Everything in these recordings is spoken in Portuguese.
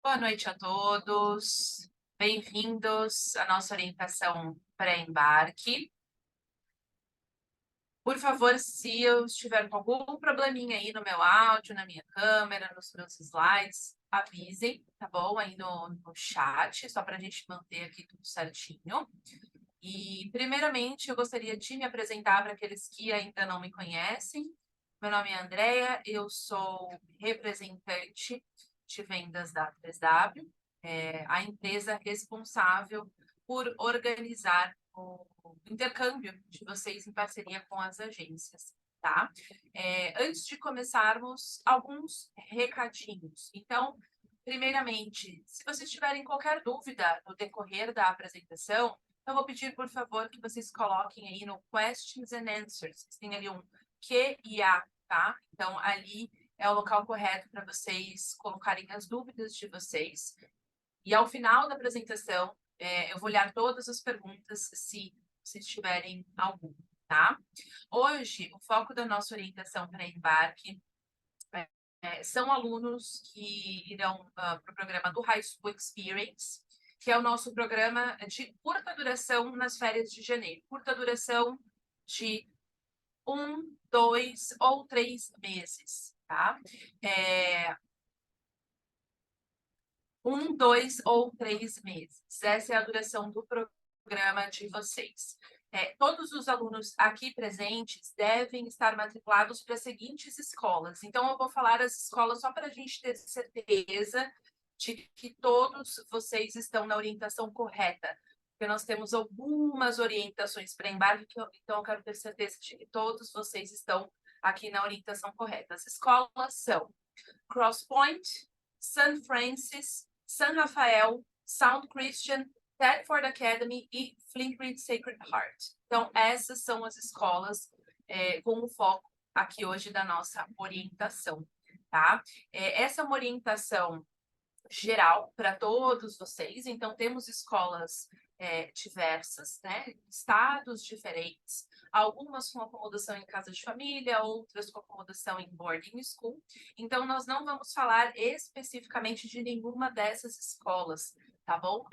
Boa noite a todos. Bem-vindos à nossa orientação pré-embarque. Por favor, se eu estiver com algum probleminha aí no meu áudio, na minha câmera, nos meus slides, avisem, tá bom? Aí no chat, só para a gente manter aqui tudo certinho. E, primeiramente, eu gostaria de me apresentar para aqueles que ainda não me conhecem. Meu nome é Andrea, eu sou representante de vendas da 3W, a empresa responsável por organizar o intercâmbio de vocês em parceria com as agências, tá? Antes de começarmos, alguns recadinhos. Então, primeiramente, se vocês tiverem qualquer dúvida no decorrer da apresentação, eu vou pedir, por favor, que vocês coloquem aí no Questions and Answers. Tem ali um Q e A, tá? Então, ali é o local correto para vocês colocarem as dúvidas de vocês. E ao final da apresentação, eu vou olhar todas as perguntas, se vocês tiverem alguma, tá? Hoje, o foco da nossa orientação para embarque são alunos que irão para o programa do High School Experience, que é o nosso programa de curta duração nas férias de janeiro. Curta duração de 1, 2 ou 3 meses, tá? 1, 2 ou 3 meses. Essa é a duração do programa de vocês. Todos os alunos aqui presentes devem estar matriculados para as seguintes escolas. Então, eu vou falar as escolas só para a gente ter certeza de que todos vocês estão na orientação correta. Porque nós temos algumas orientações para embarque, então eu quero ter certeza de que todos vocês estão aqui na orientação correta. As escolas são Cross Point, St. Francis, San Rafael, Sound Christian, Thetford Academy e Flintreed Sacred Heart. Então, essas são as escolas com o foco aqui hoje da nossa orientação, tá? Essa é uma orientação geral para todos vocês, então temos escolas diversas, né? Estados diferentes, algumas com acomodação em casa de família, outras com acomodação em boarding school. Então, nós não vamos falar especificamente de nenhuma dessas escolas, tá bom?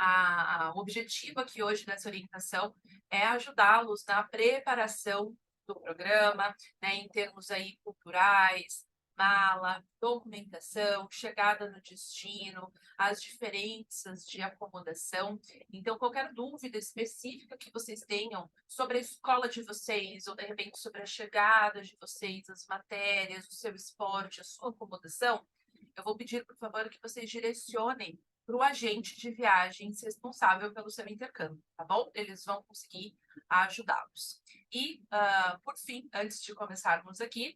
O objetivo aqui hoje dessa orientação é ajudá-los na preparação do programa, né, em termos aí culturais, mala, documentação, chegada no destino, as diferenças de acomodação. Então, qualquer dúvida específica que vocês tenham sobre a escola de vocês, ou de repente sobre a chegada de vocês, as matérias, o seu esporte, a sua acomodação, eu vou pedir, por favor, que vocês direcionem para o agente de viagens responsável pelo seu intercâmbio, tá bom? Eles vão conseguir ajudá-los. E, por fim, antes de começarmos aqui,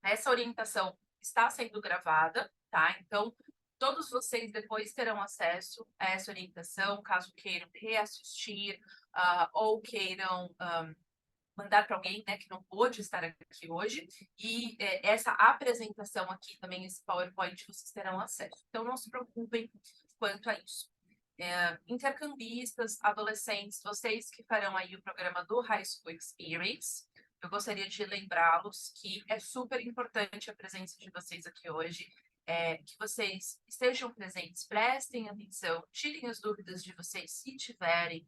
essa orientação está sendo gravada, tá? Então, todos vocês depois terão acesso a essa orientação, caso queiram reassistir ou queiram mandar para alguém, né, que não pôde estar aqui hoje. E essa apresentação aqui também, esse PowerPoint, vocês terão acesso. Então, não se preocupem quanto a isso. Intercambistas, adolescentes, vocês que farão aí o programa do High School Experience, eu gostaria de lembrá-los que é super importante a presença de vocês aqui hoje, que vocês estejam presentes, prestem atenção, tirem as dúvidas de vocês se tiverem,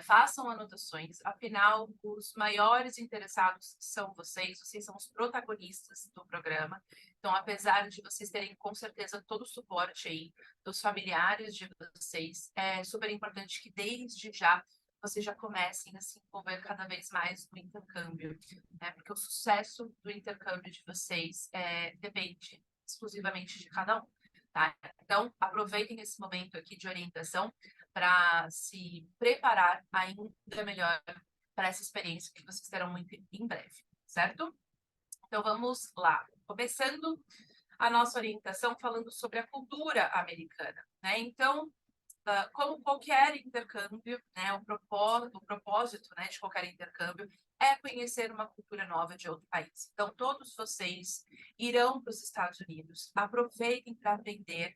façam anotações, afinal, os maiores interessados são vocês são os protagonistas do programa. Então, apesar de vocês terem com certeza todo o suporte aí dos familiares de vocês, é super importante que desde já vocês já comecem a se envolver cada vez mais no intercâmbio, né? Porque o sucesso do intercâmbio de vocês depende exclusivamente de cada um, tá? Então, aproveitem esse momento aqui de orientação para se preparar ainda melhor para essa experiência que vocês terão muito em breve, certo? Então, vamos lá. Começando a nossa orientação falando sobre a cultura americana, né? Então, como qualquer intercâmbio, né, o propósito, né, de qualquer intercâmbio é conhecer uma cultura nova de outro país. Então, todos vocês irão para os Estados Unidos, aproveitem para aprender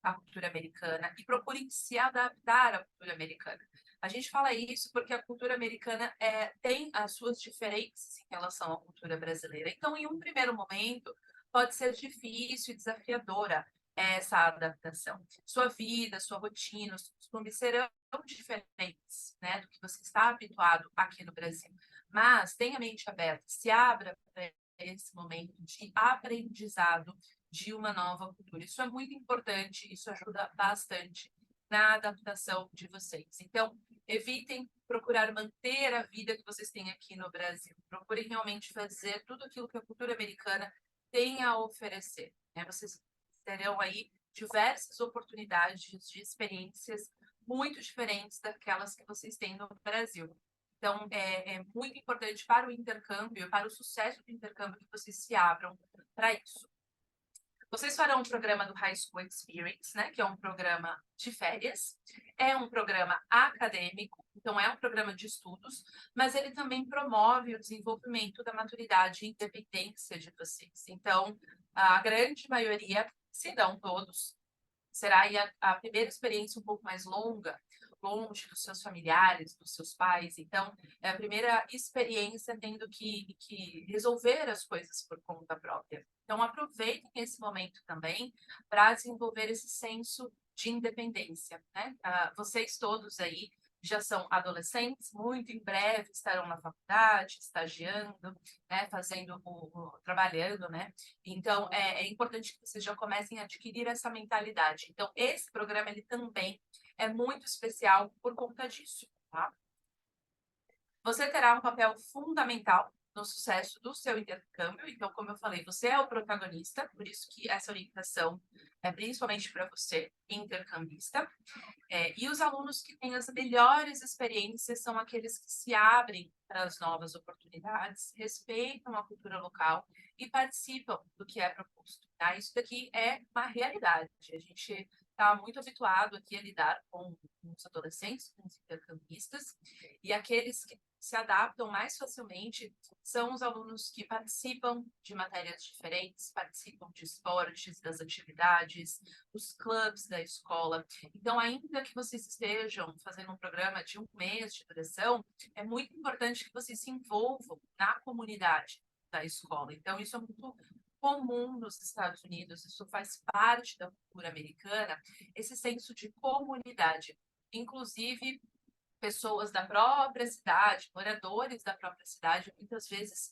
a cultura americana e procurem se adaptar à cultura americana. A gente fala isso porque a cultura americana tem as suas diferenças em relação à cultura brasileira. Então, em um primeiro momento, pode ser difícil e desafiadora essa adaptação. Sua vida, sua rotina, os costumes serão diferentes, né, do que você está habituado aqui no Brasil. Mas tenha a mente aberta, se abra para esse momento de aprendizado de uma nova cultura. Isso é muito importante, isso ajuda bastante na adaptação de vocês. Então, evitem procurar manter a vida que vocês têm aqui no Brasil. Procurem realmente fazer tudo aquilo que a cultura americana tem a oferecer, né? Vocês terão aí diversas oportunidades de experiências muito diferentes daquelas que vocês têm no Brasil. Então, é muito importante para o intercâmbio, para o sucesso do intercâmbio, que vocês se abram para isso. Vocês farão o programa do High School Experience, né, que é um programa de férias, é um programa acadêmico, então é um programa de estudos, mas ele também promove o desenvolvimento da maturidade e independência de vocês. Então, a grande maioria, se não todos, será aí a primeira experiência um pouco mais longa, longe dos seus familiares, dos seus pais. Então, é a primeira experiência tendo que resolver as coisas por conta própria. Então, aproveitem esse momento também para desenvolver esse senso de independência, né? Vocês todos aí já são adolescentes, muito em breve estarão na faculdade, estagiando, né, fazendo trabalhando, né? Então, é importante que vocês já comecem a adquirir essa mentalidade. Então, esse programa, ele também é muito especial por conta disso, tá? Você terá um papel fundamental no sucesso do seu intercâmbio. Então, como eu falei, você é o protagonista, por isso que essa orientação é principalmente para você, intercambista. E os alunos que têm as melhores experiências são aqueles que se abrem para as novas oportunidades, respeitam a cultura local e participam do que é proposto. Tá? Isso daqui é uma realidade. A gente está muito habituado aqui a lidar com os adolescentes, com os intercambistas, e aqueles que se adaptam mais facilmente são os alunos que participam de matérias diferentes, participam de esportes, das atividades, dos clubes da escola. Então, ainda que vocês estejam fazendo um programa de 1 mês de duração, é muito importante que vocês se envolvam na comunidade da escola. Então, isso é muito comum nos Estados Unidos, isso faz parte da cultura americana, esse senso de comunidade. Inclusive, pessoas da própria cidade, moradores da própria cidade, muitas vezes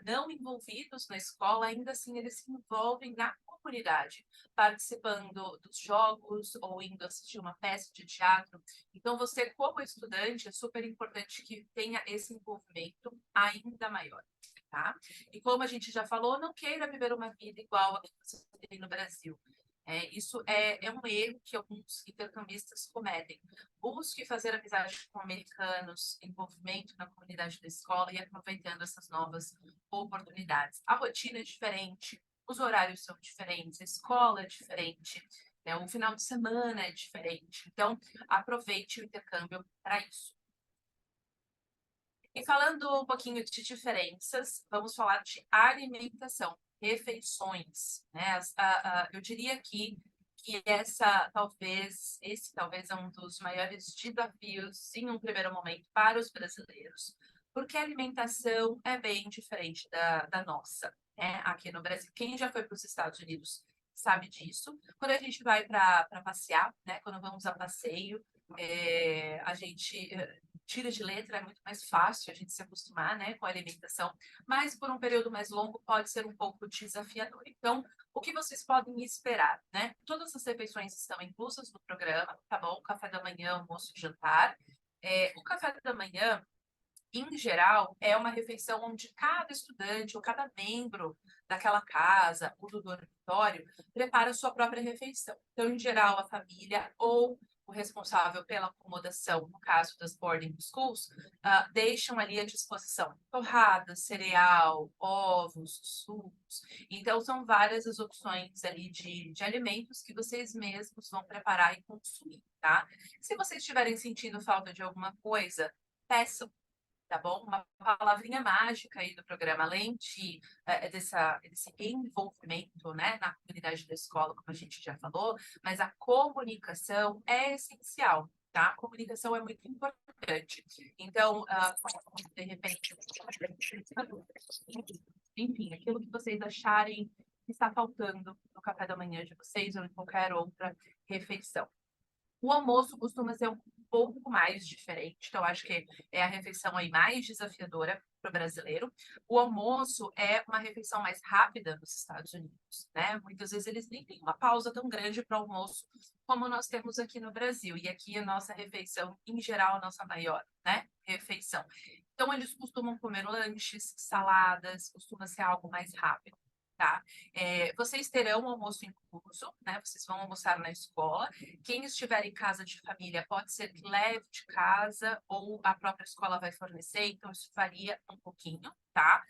não envolvidos na escola, ainda assim eles se envolvem na comunidade, participando dos jogos ou indo assistir uma peça de teatro. Então, você, como estudante, é super importante que tenha esse envolvimento ainda maior. Tá? E como a gente já falou, não queira viver uma vida igual a que você tem no Brasil. Isso é um erro que alguns intercambistas cometem. Busque fazer amizade com americanos, envolvimento na comunidade da escola e aproveitando essas novas oportunidades. A rotina é diferente, os horários são diferentes, a escola é diferente, né? O final de semana é diferente. Então, aproveite o intercâmbio para isso. E falando um pouquinho de diferenças, vamos falar de alimentação, refeições, né? Eu diria aqui que esse talvez é um dos maiores desafios, em um primeiro momento, para os brasileiros, porque a alimentação é bem diferente da nossa, né? Aqui no Brasil. Quem já foi para os Estados Unidos sabe disso. Quando a gente vai para passear, né? Quando vamos a passeio, a gente tira de letra, é muito mais fácil a gente se acostumar, né, com a alimentação, mas por um período mais longo pode ser um pouco desafiador. Então, o que vocês podem esperar, né? Todas as refeições estão inclusas no programa, tá bom? Café da manhã, almoço e jantar. O café da manhã, em geral, é uma refeição onde cada estudante ou cada membro daquela casa ou do dormitório prepara a sua própria refeição. Então, em geral, a família ou o responsável pela acomodação, no caso das boarding schools, deixam ali à disposição torrada, cereal, ovos, sucos. Então, são várias as opções ali de alimentos que vocês mesmos vão preparar e consumir, tá? Se vocês estiverem sentindo falta de alguma coisa, peçam, tá bom? Uma palavrinha mágica aí do programa, além desse envolvimento, né, na comunidade da escola, como a gente já falou, mas a comunicação é essencial, tá? A comunicação é muito importante. Então, de repente, enfim, aquilo que vocês acharem que está faltando no café da manhã de vocês ou em qualquer outra refeição. O almoço costuma ser um pouco mais diferente, então acho que é a refeição aí mais desafiadora para o brasileiro. O almoço é uma refeição mais rápida nos Estados Unidos, né? Muitas vezes eles nem têm uma pausa tão grande para o almoço como nós temos aqui no Brasil. E aqui a nossa refeição, em geral, a nossa maior, né, refeição. Então eles costumam comer lanches, saladas, costuma ser algo mais rápido. Tá? Vocês terão um almoço incluso, né? Vocês vão almoçar na escola. Quem estiver em casa de família pode ser que leve de casa ou a própria escola vai fornecer, então isso varia um pouquinho, tá?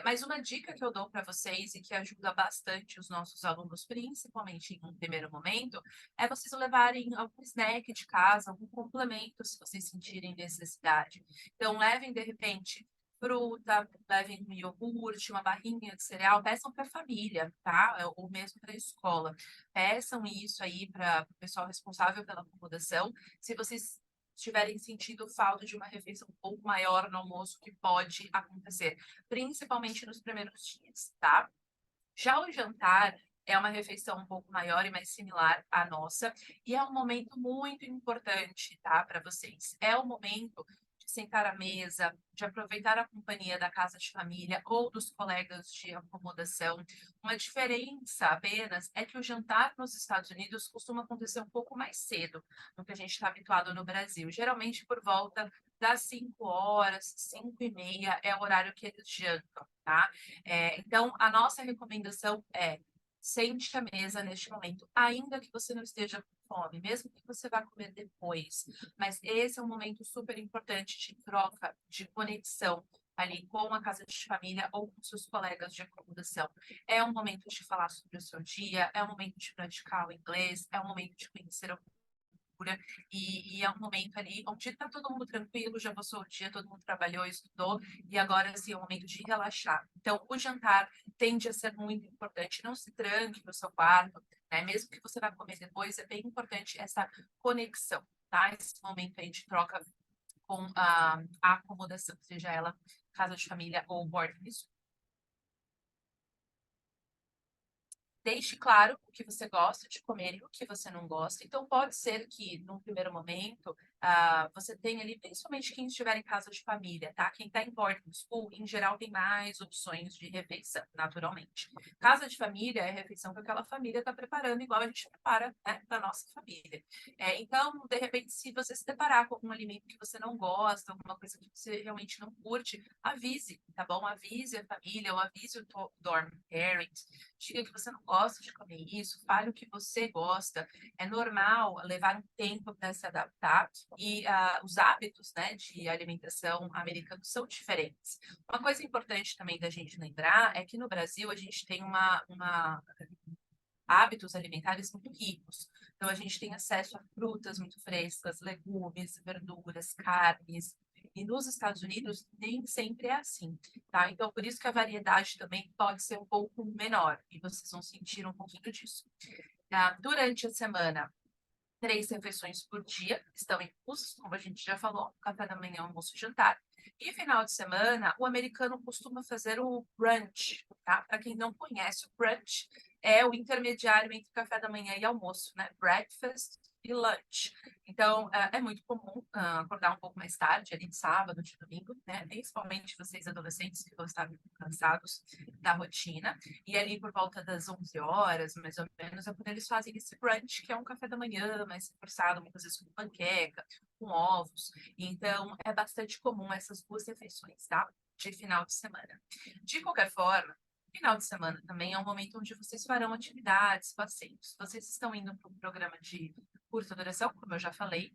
Mas uma dica que eu dou para vocês e que ajuda bastante os nossos alunos, principalmente em um primeiro momento, é vocês levarem algum snack de casa, algum complemento, se vocês sentirem necessidade. Então, levem, de repente, fruta, levem um iogurte, uma barrinha de cereal, peçam para a família, tá? Ou mesmo para a escola. Peçam isso aí para o pessoal responsável pela acomodação. Se vocês tiverem sentido falta de uma refeição um pouco maior no almoço, que pode acontecer, principalmente nos primeiros dias, tá? Já o jantar é uma refeição um pouco maior e mais similar à nossa, e é um momento muito importante, tá, para vocês. É o momento de sentar à mesa, de aproveitar a companhia da casa de família ou dos colegas de acomodação. Uma diferença apenas é que o jantar nos Estados Unidos costuma acontecer um pouco mais cedo do que a gente está habituado no Brasil. Geralmente por volta das 5 horas, 5:30 é o horário que eles jantam, tá? Então, a nossa recomendação é sente à mesa neste momento, ainda que você não esteja com fome, mesmo que você vá comer depois. Mas esse é um momento super importante de troca, de conexão ali com a casa de família ou com seus colegas de acomodação. É um momento de falar sobre o seu dia, é um momento de praticar o inglês, é um momento de conhecer a cultura e é um momento ali onde está todo mundo tranquilo, já passou o dia, todo mundo trabalhou, estudou e agora assim, é um momento de relaxar. Então, o jantar tende a ser muito importante. Não se tranque no seu quarto, né? Mesmo que você vá comer depois, é bem importante essa conexão, tá? Esse momento aí de troca com a acomodação, seja ela casa de família ou boarding school. Deixe claro o que você gosta de comer e o que você não gosta. Então, pode ser que, num primeiro momento, você tenha ali, principalmente quem estiver em casa de família, tá? Quem está em boarding school, em geral, tem mais opções de refeição, naturalmente. Casa de família é a refeição que aquela família está preparando, igual a gente prepara, né, para nossa família. Então, de repente, se você se deparar com algum alimento que você não gosta, alguma coisa que você realmente não curte, avise, tá bom? Avise a família ou avise o dorm parent. Diga que você não gosta de comer isso, fale o que você gosta. É normal levar um tempo para se adaptar e os hábitos, né, de alimentação americanos são diferentes. Uma coisa importante também da gente lembrar é que no Brasil a gente tem hábitos alimentares muito ricos. Então, a gente tem acesso a frutas muito frescas, legumes, verduras, carnes. E nos Estados Unidos, nem sempre é assim, tá? Então, por isso que a variedade também pode ser um pouco menor. E vocês vão sentir um pouquinho disso. Durante a semana, 3 refeições por dia estão inclusas, como a gente já falou, café da manhã, almoço e jantar. E final de semana, o americano costuma fazer o brunch, tá? Para quem não conhece, o brunch é o intermediário entre café da manhã e almoço, né? Breakfast e lunch. Então, é muito comum acordar um pouco mais tarde, ali de sábado, de domingo, né? Principalmente vocês adolescentes que vão estar muito cansados da rotina. E ali por volta das 11 horas, mais ou menos, é quando eles fazem esse brunch, que é um café da manhã mais reforçado, muitas vezes com panqueca, com ovos. Então, é bastante comum essas 2 refeições, tá? De final de semana. De qualquer forma, final de semana também é um momento onde vocês farão atividades, passeios. Vocês estão indo para um programa de curta duração, como eu já falei,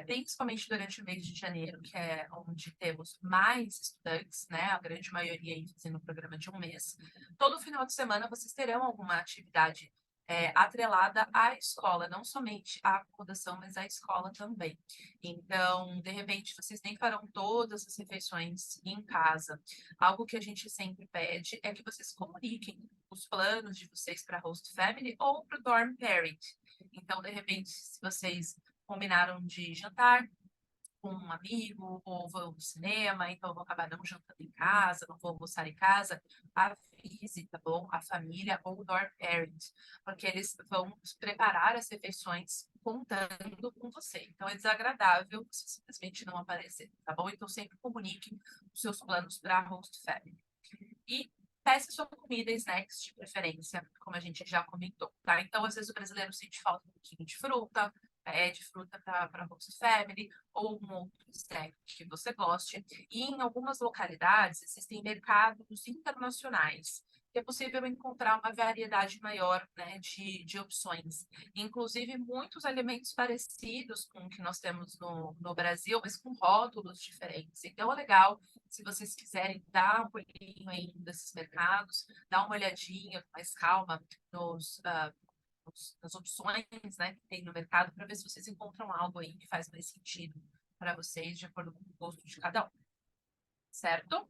principalmente durante o mês de janeiro, que é onde temos mais estudantes, né? A grande maioria aí fazendo um programa de um mês. Todo final de semana vocês terão alguma atividade atrelada à escola, não somente à acomodação, mas à escola também. Então, de repente, vocês nem farão todas as refeições em casa. Algo que a gente sempre pede é que vocês comuniquem os planos de vocês para host family ou para o dorm parent. Então, de repente, se vocês combinaram de jantar, com um amigo, ou vou ao cinema, então eu vou acabar não jantando em casa, não vou almoçar em casa, avise, tá bom? A família ou o dorm parent, porque eles vão preparar as refeições contando com você. Então é desagradável você simplesmente não aparecer, tá bom? Então sempre comunique os seus planos para a host family. E peça sua comida e snacks de preferência, como a gente já comentou, tá? Então, às vezes o brasileiro sente falta um pouquinho de fruta para host family, ou um outro snack que você goste. E em algumas localidades existem mercados internacionais, que é possível encontrar uma variedade maior, né, de opções. Inclusive, muitos alimentos parecidos com o que nós temos no Brasil, mas com rótulos diferentes. Então, é legal, se vocês quiserem dar um olhinho aí nesses mercados, dar uma olhadinha com mais calma nas opções, né, que tem no mercado, para ver se vocês encontram algo aí que faz mais sentido para vocês, de acordo com o gosto de cada um. Certo?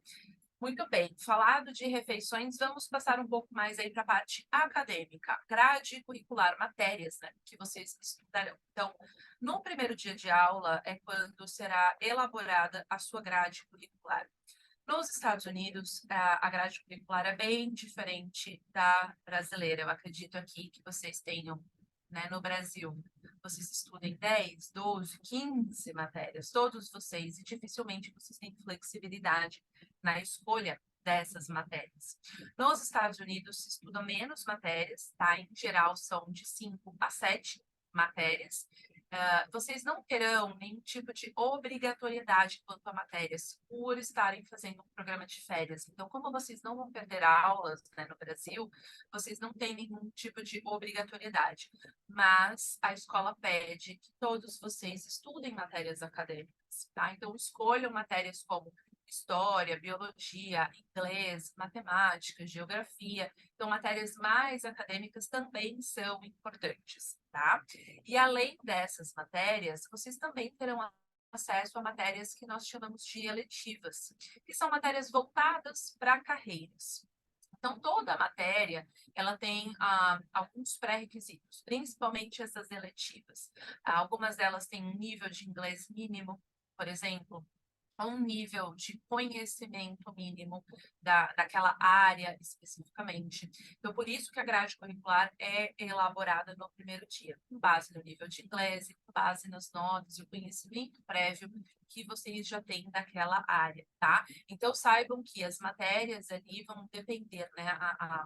Muito bem, falado de refeições, vamos passar um pouco mais aí para a parte acadêmica, grade curricular, matérias, né, que vocês estudarão. Então, no primeiro dia de aula é quando será elaborada a sua grade curricular. Nos Estados Unidos, a grade curricular é bem diferente da brasileira. Eu acredito aqui que vocês tenham, né, no Brasil, vocês estudem 10, 12, 15 matérias, todos vocês, e dificilmente vocês têm flexibilidade na escolha dessas matérias. Nos Estados Unidos, se estudam menos matérias, tá? Em geral, são de 5 a 7 matérias. Vocês não terão nenhum tipo de obrigatoriedade quanto a matérias por estarem fazendo um programa de férias. Então, como vocês não vão perder aulas, né, no Brasil, vocês não têm nenhum tipo de obrigatoriedade. Mas a escola pede que todos vocês estudem matérias acadêmicas, tá? Então, escolham matérias como história, biologia, inglês, matemática, geografia. Então, matérias mais acadêmicas também são importantes, tá? E além dessas matérias, vocês também terão acesso a matérias que nós chamamos de eletivas, que são matérias voltadas para carreiras. Então, toda a matéria, ela tem alguns pré-requisitos, principalmente essas eletivas. Algumas delas têm um nível de inglês mínimo, por exemplo, um nível de conhecimento mínimo daquela área especificamente. Então, por isso que a grade curricular é elaborada no primeiro dia, com base no nível de inglês, com base nas notas e o conhecimento prévio que vocês já têm daquela área, tá? Então, saibam que as matérias ali vão depender, né?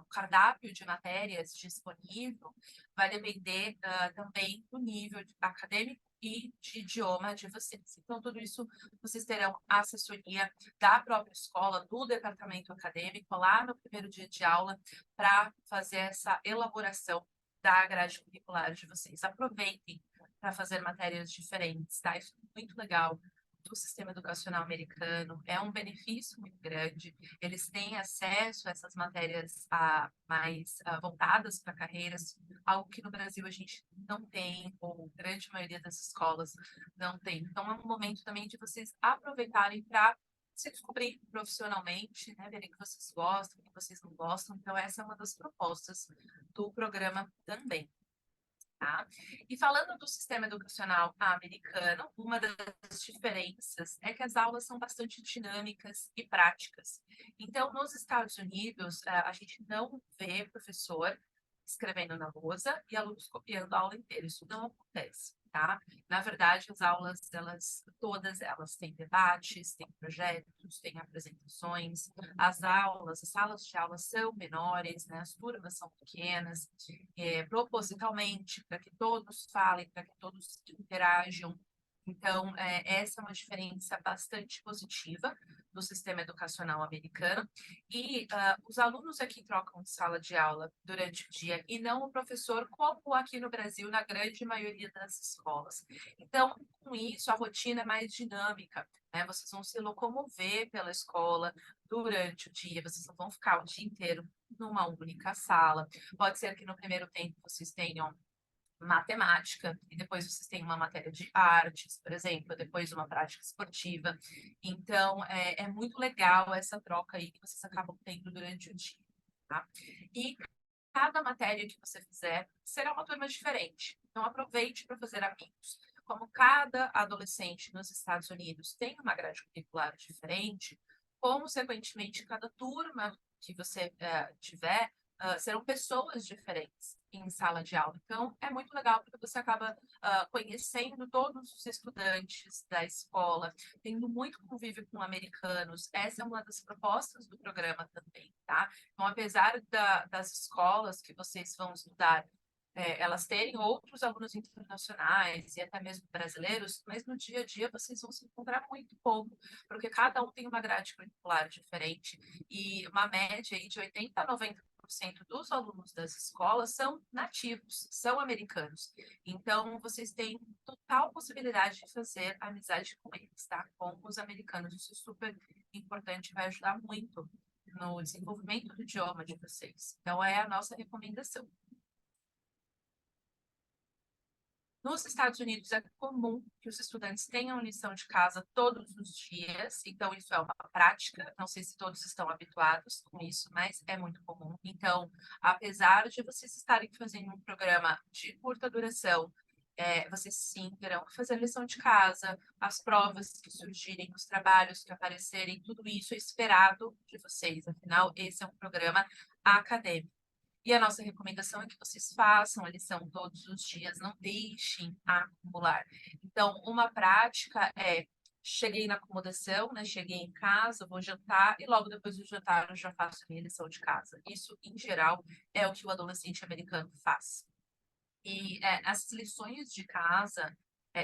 O cardápio de matérias disponível vai depender também do nível acadêmico e de idioma de vocês. Então, tudo isso vocês terão assessoria da própria escola, do departamento acadêmico, lá no primeiro dia de aula, para fazer essa elaboração da grade curricular de vocês. Aproveitem para fazer matérias diferentes, tá? Isso é muito legal do sistema educacional americano, é um benefício muito grande. Eles têm acesso a essas matérias mais voltadas para carreiras, algo que no Brasil a gente não tem, ou grande maioria das escolas não tem. Então, é um momento também de vocês aproveitarem para se descobrir profissionalmente, né, verem que vocês gostam, que vocês não gostam. Então, essa é uma das propostas do programa também. Tá? E falando do sistema educacional americano, uma das diferenças é que as aulas são bastante dinâmicas e práticas. Então, nos Estados Unidos, a gente não vê professor escrevendo na lousa e alunos copiando a aula inteira. Isso não acontece, tá? Na verdade, as aulas, todas elas têm debates, têm projetos, têm apresentações. As salas de aula são menores, né? As turmas são pequenas, propositalmente, para que todos falem, para que todos interajam. Então, essa é uma diferença bastante positiva do sistema educacional americano. E os alunos aqui trocam de sala de aula durante o dia e não o professor, como aqui no Brasil, na grande maioria das escolas. Então, com isso, a rotina é mais dinâmica, né? Vocês vão se locomover pela escola durante o dia, vocês não vão ficar o dia inteiro numa única sala. Pode ser que no primeiro tempo vocês tenham matemática, e depois vocês têm uma matéria de artes, por exemplo, depois uma prática esportiva. Então, é muito legal essa troca aí que vocês acabam tendo durante o dia, tá? E cada matéria que você fizer será uma turma diferente. Então, aproveite para fazer amigos. como cada adolescente nos Estados Unidos tem uma grade curricular diferente, consequentemente, cada turma que você tiver serão pessoas diferentes em sala de aula. Então, é muito legal porque você acaba conhecendo todos os estudantes da escola, tendo muito convívio com americanos. Essa é uma das propostas do programa também, tá? Então, apesar das escolas que vocês vão estudar elas terem outros alunos internacionais e até mesmo brasileiros, mas no dia a dia vocês vão se encontrar muito pouco, porque cada um tem uma grade curricular diferente e uma média aí de 80 a 90% dos alunos das escolas são nativos, são americanos. Então, vocês têm total possibilidade de fazer amizade com eles, tá? Com os americanos. Isso é super importante, vai ajudar muito no desenvolvimento do idioma de vocês. Então, é a nossa recomendação. Nos Estados Unidos é comum que os estudantes tenham lição de casa todos os dias, então isso é uma prática. Não sei se todos estão habituados com isso, mas é muito comum. Então, apesar de vocês estarem fazendo um programa de curta duração, vocês sim terão que fazer lição de casa, as provas que surgirem, os trabalhos que aparecerem, tudo isso é esperado de vocês. Afinal, esse é um programa acadêmico. E a nossa recomendação é que vocês façam a lição todos os dias, não deixem acumular. Então, uma prática é: cheguei na acomodação, né? Cheguei em casa, vou jantar e logo depois do jantar eu já faço a minha lição de casa. Isso, em geral, é o que o adolescente americano faz. E essas lições de casa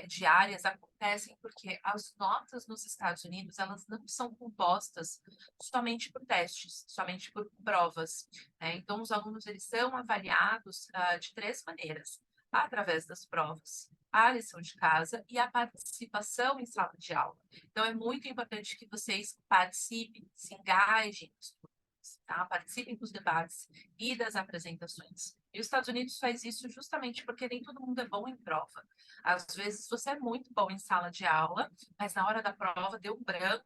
diárias acontecem porque as notas nos Estados Unidos elas não são compostas somente por testes, somente por provas. Né? Então, os alunos eles são avaliados de três maneiras: através das provas, a lição de casa e a participação em sala de aula. Então, é muito importante que vocês participem, se engajem nos grupos, tá? Participem dos debates e das apresentações. E os Estados Unidos faz isso justamente porque nem todo mundo é bom em prova. Às vezes você é muito bom em sala de aula, mas na hora da prova deu um branco,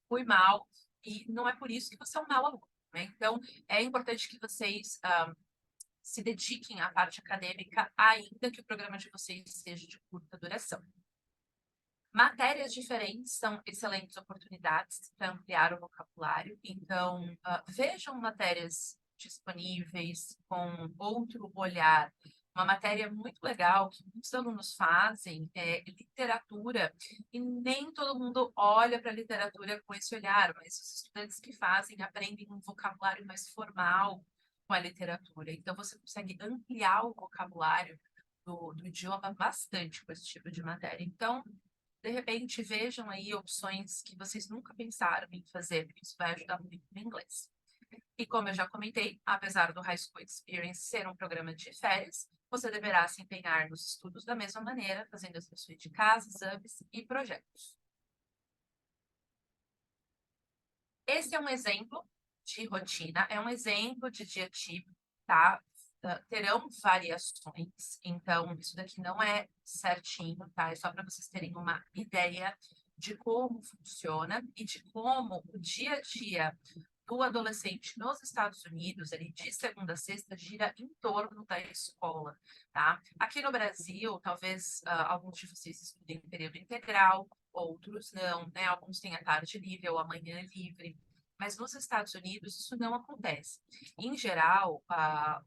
fui mal, e não é por isso que você é um mau aluno. Né? Então, é importante que vocês se dediquem à parte acadêmica, ainda que o programa de vocês seja de curta duração. Matérias diferentes são excelentes oportunidades para ampliar o vocabulário, então vejam matérias disponíveis com outro olhar. Uma matéria muito legal que muitos alunos fazem é literatura, e nem todo mundo olha para a literatura com esse olhar, mas os estudantes que fazem aprendem um vocabulário mais formal com a literatura. Então, você consegue ampliar o vocabulário do idioma bastante com esse tipo de matéria. Então, de repente, vejam aí opções que vocês nunca pensaram em fazer, porque isso vai ajudar muito no inglês. E como eu já comentei, apesar do High School Experience ser um programa de férias, você deverá se empenhar nos estudos da mesma maneira, fazendo as lições de casa, exames e projetos. Esse é um exemplo de rotina, é um exemplo de dia típico, tá? Terão variações, então isso daqui não é certinho, tá? É só para vocês terem uma ideia de como funciona e de como o dia a dia do adolescente nos Estados Unidos, ele de segunda a sexta, gira em torno da escola, tá? Aqui no Brasil, talvez alguns de vocês estudem em período integral, outros não, né? Alguns têm a tarde livre ou a manhã livre. Mas nos Estados Unidos isso não acontece. Em geral,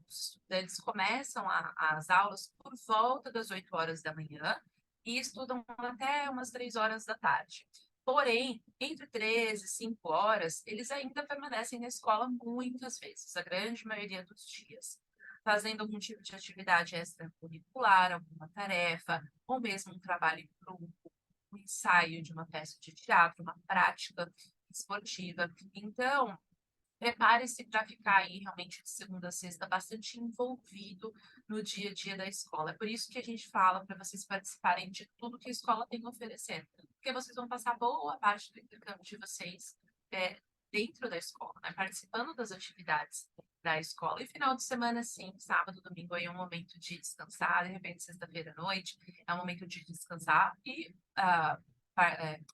os estudantes começam as aulas por volta das 8 horas da manhã e estudam até umas 3 horas da tarde. Porém, entre 13 e 5 horas, eles ainda permanecem na escola muitas vezes, a grande maioria dos dias, fazendo algum tipo de atividade extracurricular, alguma tarefa, ou mesmo um trabalho em grupo, um ensaio de uma peça de teatro, uma prática esportiva. Então, prepare-se para ficar aí realmente de segunda a sexta bastante envolvido no dia a dia da escola. É por isso que a gente fala para vocês participarem de tudo que a escola tem a oferecer, porque vocês vão passar boa parte do intercâmbio de vocês dentro da escola, né? Participando das atividades da escola. E final de semana, sim, sábado, domingo aí é um momento de descansar, de repente sexta-feira à noite é um momento de descansar e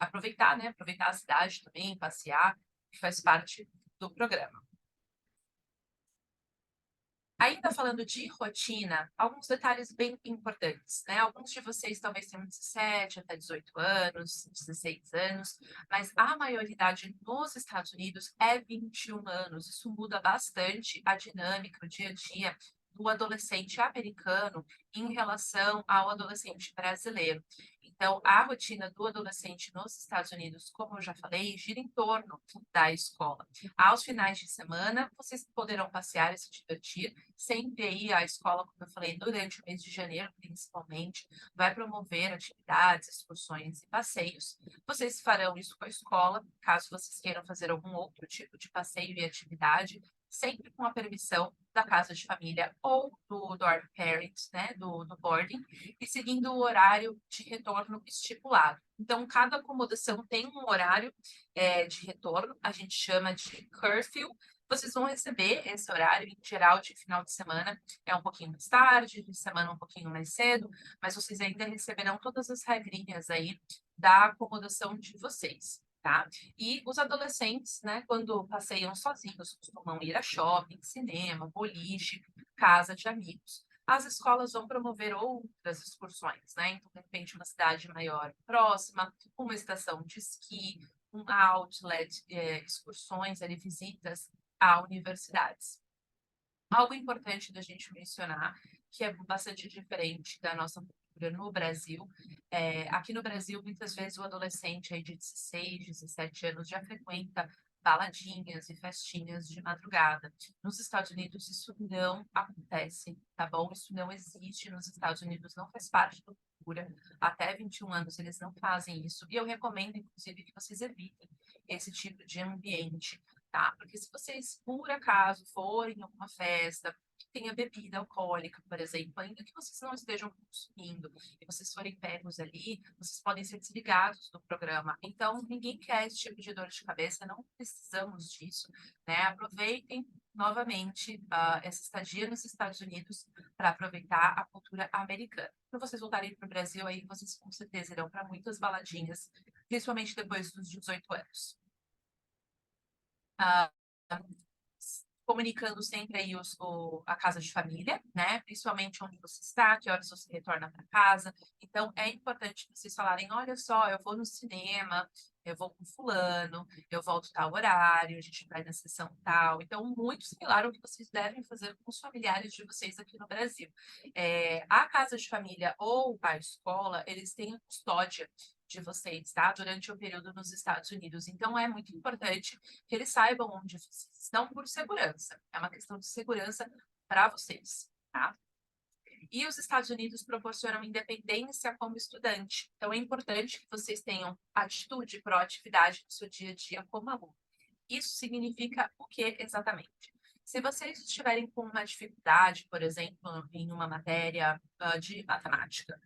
aproveitar, né? Aproveitar a cidade também, passear, que faz parte do programa. Ainda falando de rotina, alguns detalhes bem importantes, né? Alguns de vocês talvez tenham 17 até 18 anos, 16 anos, mas a maioridade nos Estados Unidos é 21 anos. Isso muda bastante a dinâmica, o dia a dia do adolescente americano em relação ao adolescente brasileiro. Então, a rotina do adolescente nos Estados Unidos, como eu já falei, gira em torno da escola. Aos finais de semana, vocês poderão passear e se divertir. Sempre aí a escola, como eu falei, durante o mês de janeiro, principalmente, vai promover atividades, excursões e passeios. Vocês farão isso com a escola, caso vocês queiram fazer algum outro tipo de passeio e atividade, sempre com a permissão da casa de família ou do dorm parent, né, do boarding, e seguindo o horário de retorno estipulado. Então, cada acomodação tem um horário de retorno, a gente chama de curfew. Vocês vão receber esse horário, em geral, de final de semana, é um pouquinho mais tarde, de semana um pouquinho mais cedo, mas vocês ainda receberão todas as regrinhas aí da acomodação de vocês. Tá? E os adolescentes, né, quando passeiam sozinhos, costumam ir a shopping, cinema, boliche, casa de amigos. As escolas vão promover outras excursões, né? Então, de repente, uma cidade maior próxima, uma estação de esqui, um outlet, excursões, ali, visitas a universidades. Algo importante da gente mencionar, que é bastante diferente da nossa cultura no Brasil, aqui no Brasil, muitas vezes o adolescente aí de 16, 17 anos já frequenta baladinhas e festinhas de madrugada. Nos Estados Unidos isso não acontece, tá bom? Isso não existe nos Estados Unidos, não faz parte da cultura. Até 21 anos eles não fazem isso. E eu recomendo, inclusive, que vocês evitem esse tipo de ambiente, tá? Porque se vocês, por acaso, forem em alguma festa que tenha bebida alcoólica, por exemplo, ainda que vocês não estejam consumindo e vocês forem pegos ali, vocês podem ser desligados do programa. Então, ninguém quer esse tipo de dor de cabeça, não precisamos disso, né? Aproveitem novamente essa estadia nos Estados Unidos para aproveitar a cultura americana. Quando vocês voltarem para o Brasil, aí vocês com certeza irão para muitas baladinhas, principalmente depois dos 18 anos. Ah, comunicando sempre aí a casa de família, né? Principalmente onde você está, que horas você retorna para casa. Então, é importante vocês falarem, olha só, eu vou no cinema, eu vou com fulano, eu volto tal horário, a gente vai na sessão tal. Então, muito similar ao que vocês devem fazer com os familiares de vocês aqui no Brasil. A casa de família ou a escola, eles têm a custódia de vocês, tá? Durante o período nos Estados Unidos. Então, é muito importante que eles saibam onde vocês estão por segurança. É uma questão de segurança para vocês, tá? E os Estados Unidos proporcionam independência como estudante. Então, é importante que vocês tenham atitude, proatividade no seu dia a dia como aluno. Isso significa o que exatamente? Se vocês estiverem com uma dificuldade, por exemplo, em uma matéria de matemática,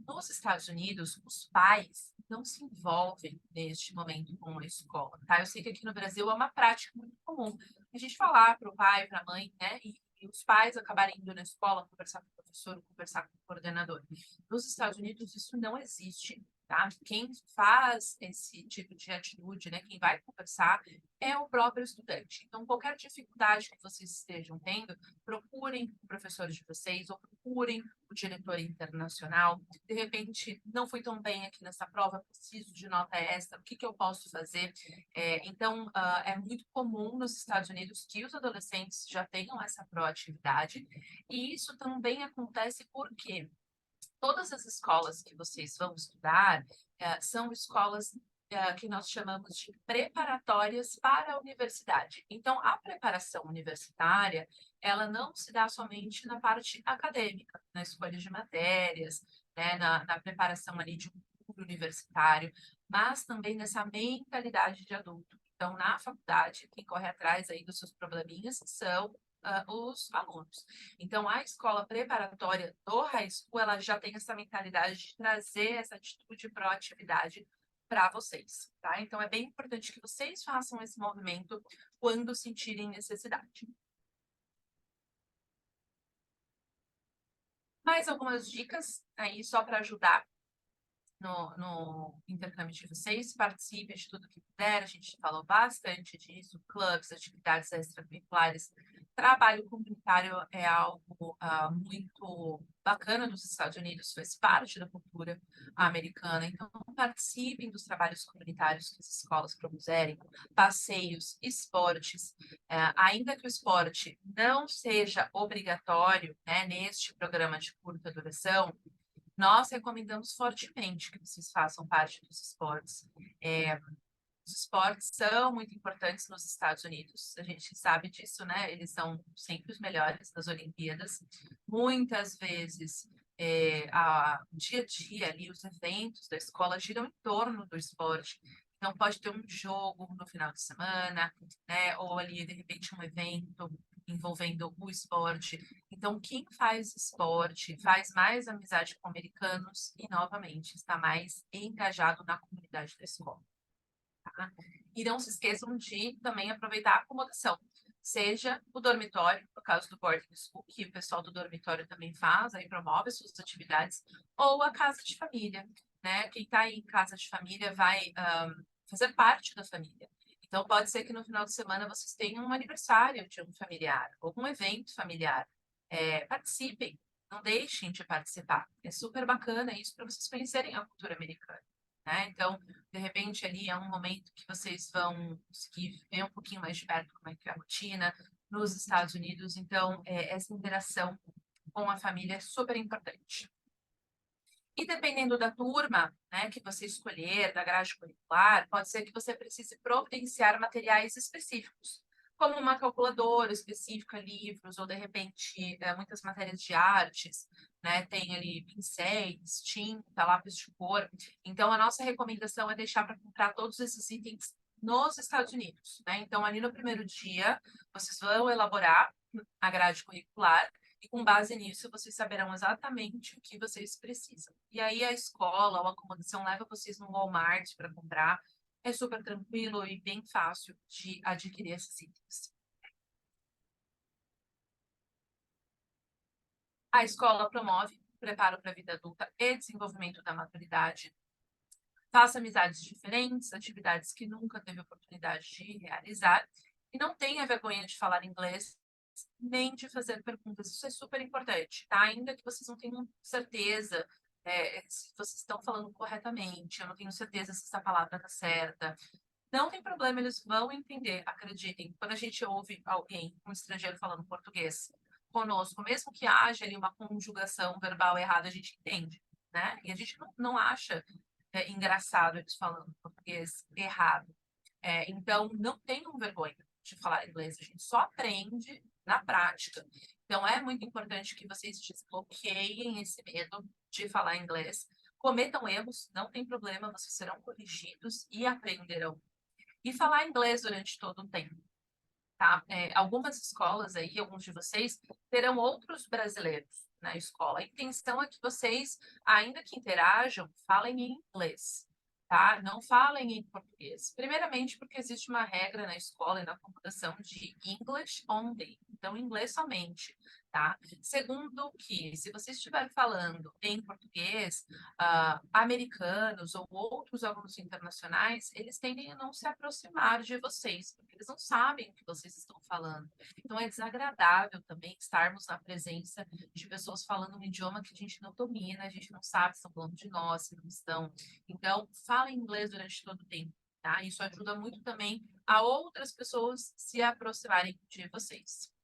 nos Estados Unidos, os pais não se envolvem neste momento com a escola, tá? Eu sei que aqui no Brasil é uma prática muito comum a gente falar para o pai, para a mãe, né? E os pais acabarem indo na escola conversar com o professor, conversar com o coordenador. Nos Estados Unidos, isso não existe, tá? Quem faz esse tipo de atitude, né? Quem vai conversar é o próprio estudante. Então, qualquer dificuldade que vocês estejam tendo, procurem o professor de vocês ou procurem o diretor internacional. De repente, não fui tão bem aqui nessa prova, preciso de nota extra, o que, que eu posso fazer? Então, é muito comum nos Estados Unidos que os adolescentes já tenham essa proatividade, e isso também acontece porque todas as escolas que vocês vão estudar são escolas que nós chamamos de preparatórias para a universidade. Então, a preparação universitária, ela não se dá somente na parte acadêmica, na escolha de matérias, né, na preparação ali de um curso universitário, mas também nessa mentalidade de adulto. Então, na faculdade, quem corre atrás aí dos seus probleminhas são os alunos. Então, a escola preparatória do high school, ela já tem essa mentalidade de trazer essa atitude de proatividade para vocês, tá? Então, é bem importante que vocês façam esse movimento quando sentirem necessidade. Mais algumas dicas aí só para ajudar no intercâmbio de vocês, participe de tudo que puder, a gente falou bastante disso, clubes, atividades extracurriculares, trabalho comunitário é algo muito bacana dos Estados Unidos, faz parte da cultura americana, então participem dos trabalhos comunitários que as escolas propuserem, passeios, esportes, ainda que o esporte não seja obrigatório, né, neste programa de curta duração, nós recomendamos fortemente que vocês façam parte dos esportes. Os esportes são muito importantes nos Estados Unidos, a gente sabe disso, né? Eles são sempre os melhores nas Olimpíadas. Muitas vezes, o dia a dia ali, os eventos da escola giram em torno do esporte. Então, pode ter um jogo no final de semana, né? Ou ali, de repente, um evento envolvendo o esporte. Então, quem faz esporte faz mais amizade com americanos e, novamente, está mais engajado na comunidade da escola. Tá? E não se esqueçam de também aproveitar a acomodação, seja o dormitório, no caso do boarding school, que o pessoal do dormitório também faz, aí promove as suas atividades, ou a casa de família, né? Quem está em casa de família vai fazer parte da família. Então, pode ser que no final de semana vocês tenham um aniversário de um familiar, ou um evento familiar. Participem, não deixem de participar. É super bacana isso para vocês conhecerem a cultura americana. Né? Então, de repente, ali é um momento que vocês vão conseguir ver um pouquinho mais de perto como é que é a rotina nos Estados Unidos. Então, essa interação com a família é super importante. E dependendo da turma, né, que você escolher, da grade curricular, pode ser que você precise providenciar materiais específicos, como uma calculadora específica, livros, ou de repente muitas matérias de artes, né, tem ali pincéis, tinta, lápis de cor. Então, a nossa recomendação é deixar para comprar todos esses itens nos Estados Unidos, né? Então, ali no primeiro dia, vocês vão elaborar a grade curricular e com base nisso, vocês saberão exatamente o que vocês precisam. E aí a escola ou a acomodação leva vocês no Walmart para comprar. É super tranquilo e bem fácil de adquirir esses itens. A escola promove preparo para a vida adulta e desenvolvimento da maturidade. Faça amizades diferentes, atividades que nunca teve oportunidade de realizar. E não tenha vergonha de falar inglês, nem de fazer perguntas. Isso é super importante, tá? Ainda que vocês não tenham certeza se vocês estão falando corretamente, eu não tenho certeza se essa palavra está certa. Não tem problema, eles vão entender, acreditem. Quando a gente ouve alguém, um estrangeiro falando português conosco, mesmo que haja ali uma conjugação verbal errada, a gente entende, né? E a gente não acha engraçado eles falando português errado. Então, não tenham vergonha de falar inglês, a gente só aprende na prática. Então, é muito importante que vocês desbloqueiem esse medo de falar inglês. Cometam erros, não tem problema, vocês serão corrigidos e aprenderão. E falar inglês durante todo o tempo. Tá? Algumas escolas aí, alguns de vocês, terão outros brasileiros na escola. A intenção é que vocês, ainda que interajam, falem em inglês, tá? Não falem em português. Primeiramente, porque existe uma regra na escola e na computação de English only, então inglês somente, tá? Segundo que, se você estiver falando em português, americanos ou outros alunos internacionais, eles tendem a não se aproximar de vocês, porque eles não sabem o que vocês estão falando. Então, é desagradável também estarmos na presença de pessoas falando um idioma que a gente não domina, a gente não sabe se estão falando de nós, se não estão. Então, fala inglês durante todo o tempo, tá? Isso ajuda muito também a outras pessoas se aproximarem de vocês.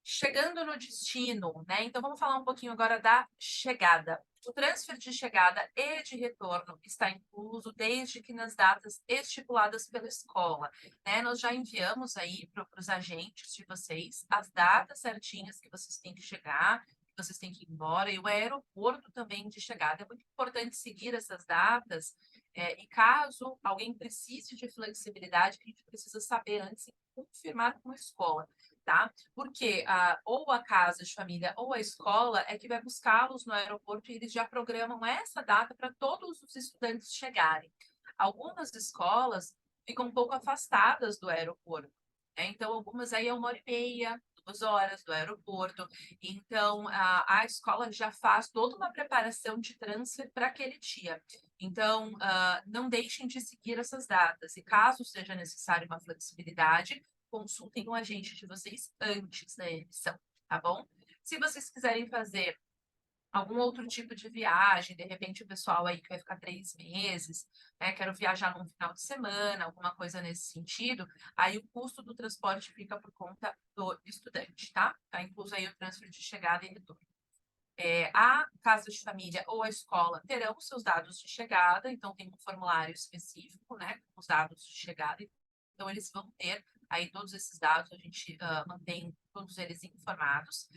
Chegando no destino, né? Então vamos falar um pouquinho agora da chegada. O transfer de chegada e de retorno está incluso desde que nas datas estipuladas pela escola, né? Nós já enviamos aí para os agentes de vocês as datas certinhas que vocês têm que chegar, que vocês têm que ir embora, e o aeroporto também de chegada. É muito importante seguir essas datas, e caso alguém precise de flexibilidade, a gente precisa saber antes e confirmar com a escola. Tá? Porque ou a casa de família ou a escola é que vai buscá-los no aeroporto e eles já programam essa data para todos os estudantes chegarem. Algumas escolas ficam um pouco afastadas do aeroporto, né? Então algumas aí é 1h30 2 horas do aeroporto. Então, a escola já faz toda uma preparação de transfer para aquele dia. Então, não deixem de seguir essas datas. E caso seja necessário uma flexibilidade, consultem o agente de vocês antes da emissão, tá bom? Se vocês quiserem fazer algum outro tipo de viagem, de repente o pessoal aí que vai ficar 3 meses, né, quero viajar num final de semana, alguma coisa nesse sentido, aí o custo do transporte fica por conta do estudante, tá? Tá incluso aí o transfer de chegada e retorno. A casa de família ou a escola terão seus dados de chegada, então tem um formulário específico, né, com os dados de chegada, então eles vão ter aí todos esses dados, a gente mantém todos eles informados.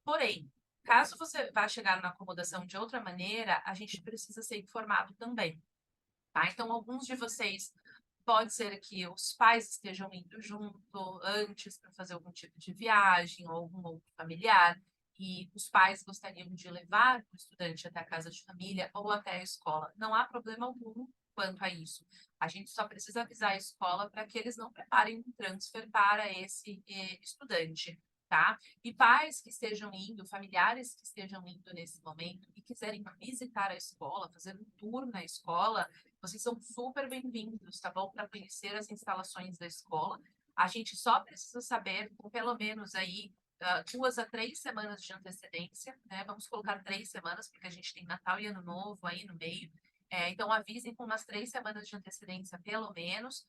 Porém, caso você vá chegar na acomodação de outra maneira, a gente precisa ser informado também, tá? Então, alguns de vocês pode ser que os pais estejam indo junto antes para fazer algum tipo de viagem ou algum outro familiar, e os pais gostariam de levar o estudante até a casa de família ou até a escola. Não há problema algum quanto a isso. A gente só precisa avisar a escola para que eles não preparem um transfer para esse estudante, tá? E pais que estejam indo, familiares que estejam indo nesse momento e quiserem visitar a escola, fazer um tour na escola, vocês são super bem-vindos, tá bom? Para conhecer as instalações da escola. A gente só precisa saber, com pelo menos aí, 2 a 3 semanas de antecedência, né? Vamos colocar 3 semanas, porque a gente tem Natal e Ano Novo aí no meio. Então, avisem com umas 3 semanas de antecedência, pelo menos.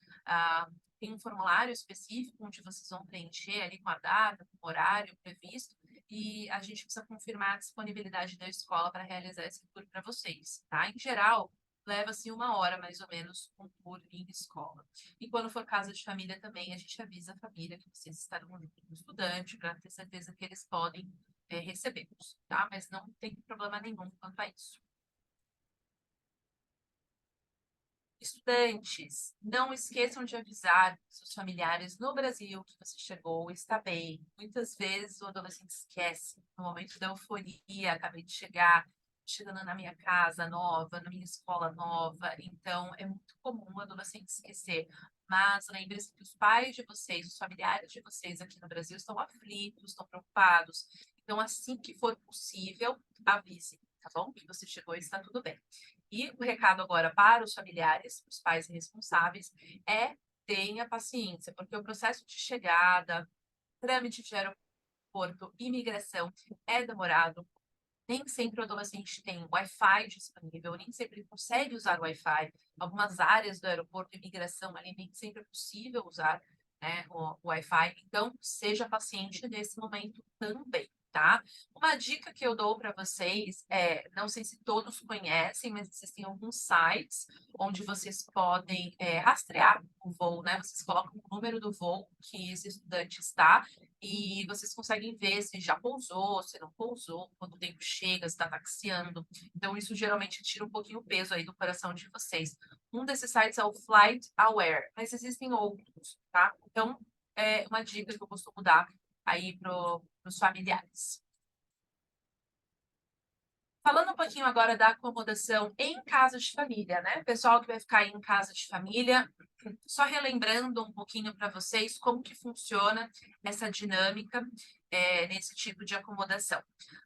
Tem um formulário específico onde vocês vão preencher ali com a data, com o horário previsto, e a gente precisa confirmar a disponibilidade da escola para realizar esse tour para vocês, tá? Em geral, leva-se 1 hora, mais ou menos, um tour em escola. E quando for casa de família também, a gente avisa a família que vocês estarão junto com o estudante, para ter certeza que eles podem recebê-los, tá? Mas não tem problema nenhum quanto a isso. Estudantes, não esqueçam de avisar seus familiares no Brasil que você chegou, está bem. Muitas vezes o adolescente esquece, no momento da euforia, acabei de chegar, chegando na minha casa nova, na minha escola nova, então é muito comum o adolescente esquecer. Mas lembre-se que os pais de vocês, os familiares de vocês aqui no Brasil estão aflitos, estão preocupados. Então, assim que for possível, avise, tá bom? Que você chegou e está tudo bem. E o recado agora para os familiares, os pais responsáveis, é tenha paciência, porque o processo de chegada, trâmite de aeroporto, imigração é demorado. Nem sempre o adolescente tem Wi-Fi disponível, nem sempre ele consegue usar Wi-Fi. Algumas áreas do aeroporto, imigração, ali nem sempre é possível usar, né, o Wi-Fi. Então, seja paciente nesse momento também, tá? Uma dica que eu dou para vocês não sei se todos conhecem, mas existem alguns sites onde vocês podem rastrear o voo, né? Vocês colocam o número do voo que esse estudante está e vocês conseguem ver se já pousou, se não pousou, quanto tempo chega, se está taxiando. Então, isso geralmente tira um pouquinho o peso aí do coração de vocês. Um desses sites é o Flight Aware, mas existem outros, tá? Então, é uma dica que eu costumo dar aí para os familiares. Falando um pouquinho agora da acomodação em casa de família, né? Pessoal que vai ficar aí em casa de família, só relembrando um pouquinho para vocês como que funciona essa dinâmica nesse tipo de acomodação.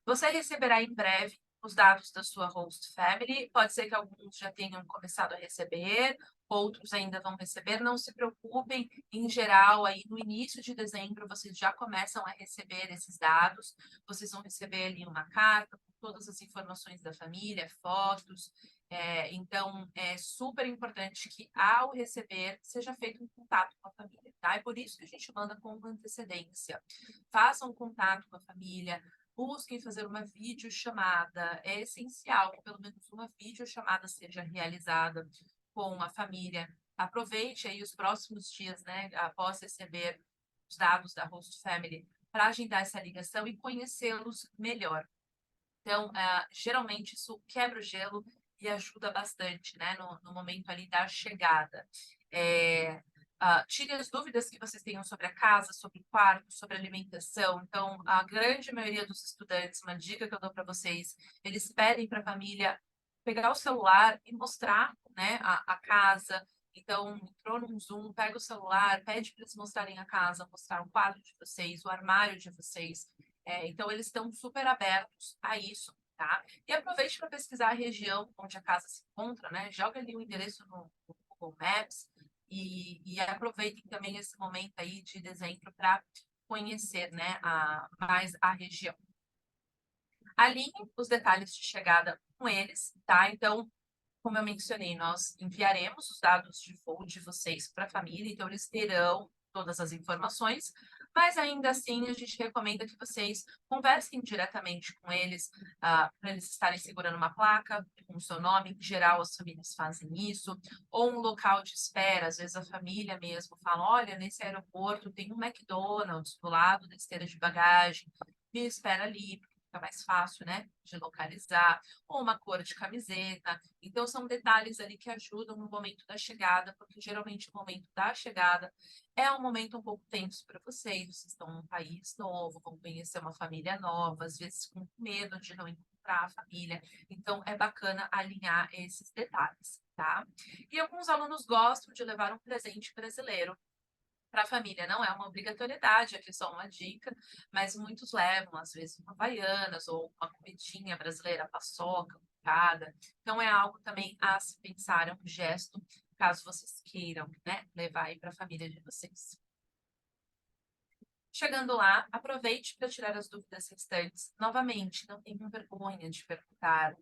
Você receberá em breve os dados da sua host family, pode ser que alguns já tenham começado a receber, outros ainda vão receber, não se preocupem, em geral, aí no início de dezembro vocês já começam a receber esses dados, vocês vão receber ali uma carta com todas as informações da família, fotos, então, é super importante que, ao receber, seja feito um contato com a família, tá? É por isso que a gente manda com antecedência. Façam um contato com a família, busquem fazer uma videochamada. É essencial que pelo menos uma videochamada seja realizada com a família. Aproveite aí os próximos dias, né, após receber os dados da host family, para agendar essa ligação e conhecê-los melhor. Então, geralmente isso quebra o gelo e ajuda bastante, né, no momento ali da chegada. Tire as dúvidas que vocês tenham sobre a casa, sobre o quarto, sobre a alimentação. Então, a grande maioria dos estudantes, uma dica que eu dou para vocês, eles pedem para a família pegar o celular e mostrar, né, a casa, Então, entrou num Zoom, pega o celular, pede para eles mostrarem a casa, mostrar o quadro de vocês, o armário de vocês. Então, eles estão super abertos a isso, tá? E aproveite para pesquisar a região onde a casa se encontra, né? Joga ali o endereço no Google Maps e aproveitem também esse momento aí de dezembro para conhecer, né, mais a região. Alinhe os detalhes de chegada com eles, tá? Então, como eu mencionei, nós enviaremos os dados de voo de vocês para a família, então eles terão todas as informações, mas ainda assim a gente recomenda que vocês conversem diretamente com eles, para eles estarem segurando uma placa com o seu nome. Em geral, as famílias fazem isso, ou um local de espera. Às vezes a família mesmo fala: olha, nesse aeroporto tem um McDonald's do lado da esteira de bagagem, me espera ali, porque fica mais fácil, né, de localizar, ou uma cor de camiseta. Então, são detalhes ali que ajudam no momento da chegada, porque geralmente o momento da chegada é um momento um pouco tenso para vocês. Vocês estão num país novo, vão conhecer uma família nova, às vezes com medo de não encontrar a família. Então, é bacana alinhar esses detalhes, tá? E alguns alunos gostam de levar um presente brasileiro para a família. Não é uma obrigatoriedade, aqui é só uma dica, mas muitos levam, às vezes, uma Havaianas ou uma comidinha brasileira, paçoca, cocada. Então, é algo também a se pensar, é um gesto, caso vocês queiram, né, levar aí para a família de vocês. Chegando lá, aproveite para tirar as dúvidas restantes. Novamente, não tenham vergonha de perguntar,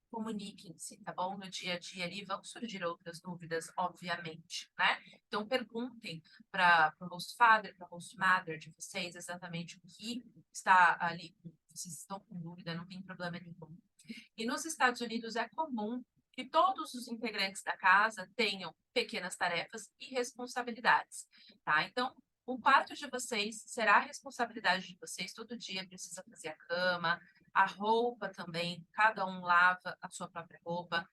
comuniquem-se, tá bom? No dia a dia ali vão surgir outras dúvidas, obviamente, né? Então perguntem para o host father, para o host mother de vocês exatamente o que está ali, vocês estão com dúvida, não tem problema nenhum. E nos Estados Unidos é comum que todos os integrantes da casa tenham pequenas tarefas e responsabilidades, tá? Então, o quarto de vocês será a responsabilidade de vocês. Todo dia precisa fazer a cama, a roupa também. Cada um lava a sua própria roupa.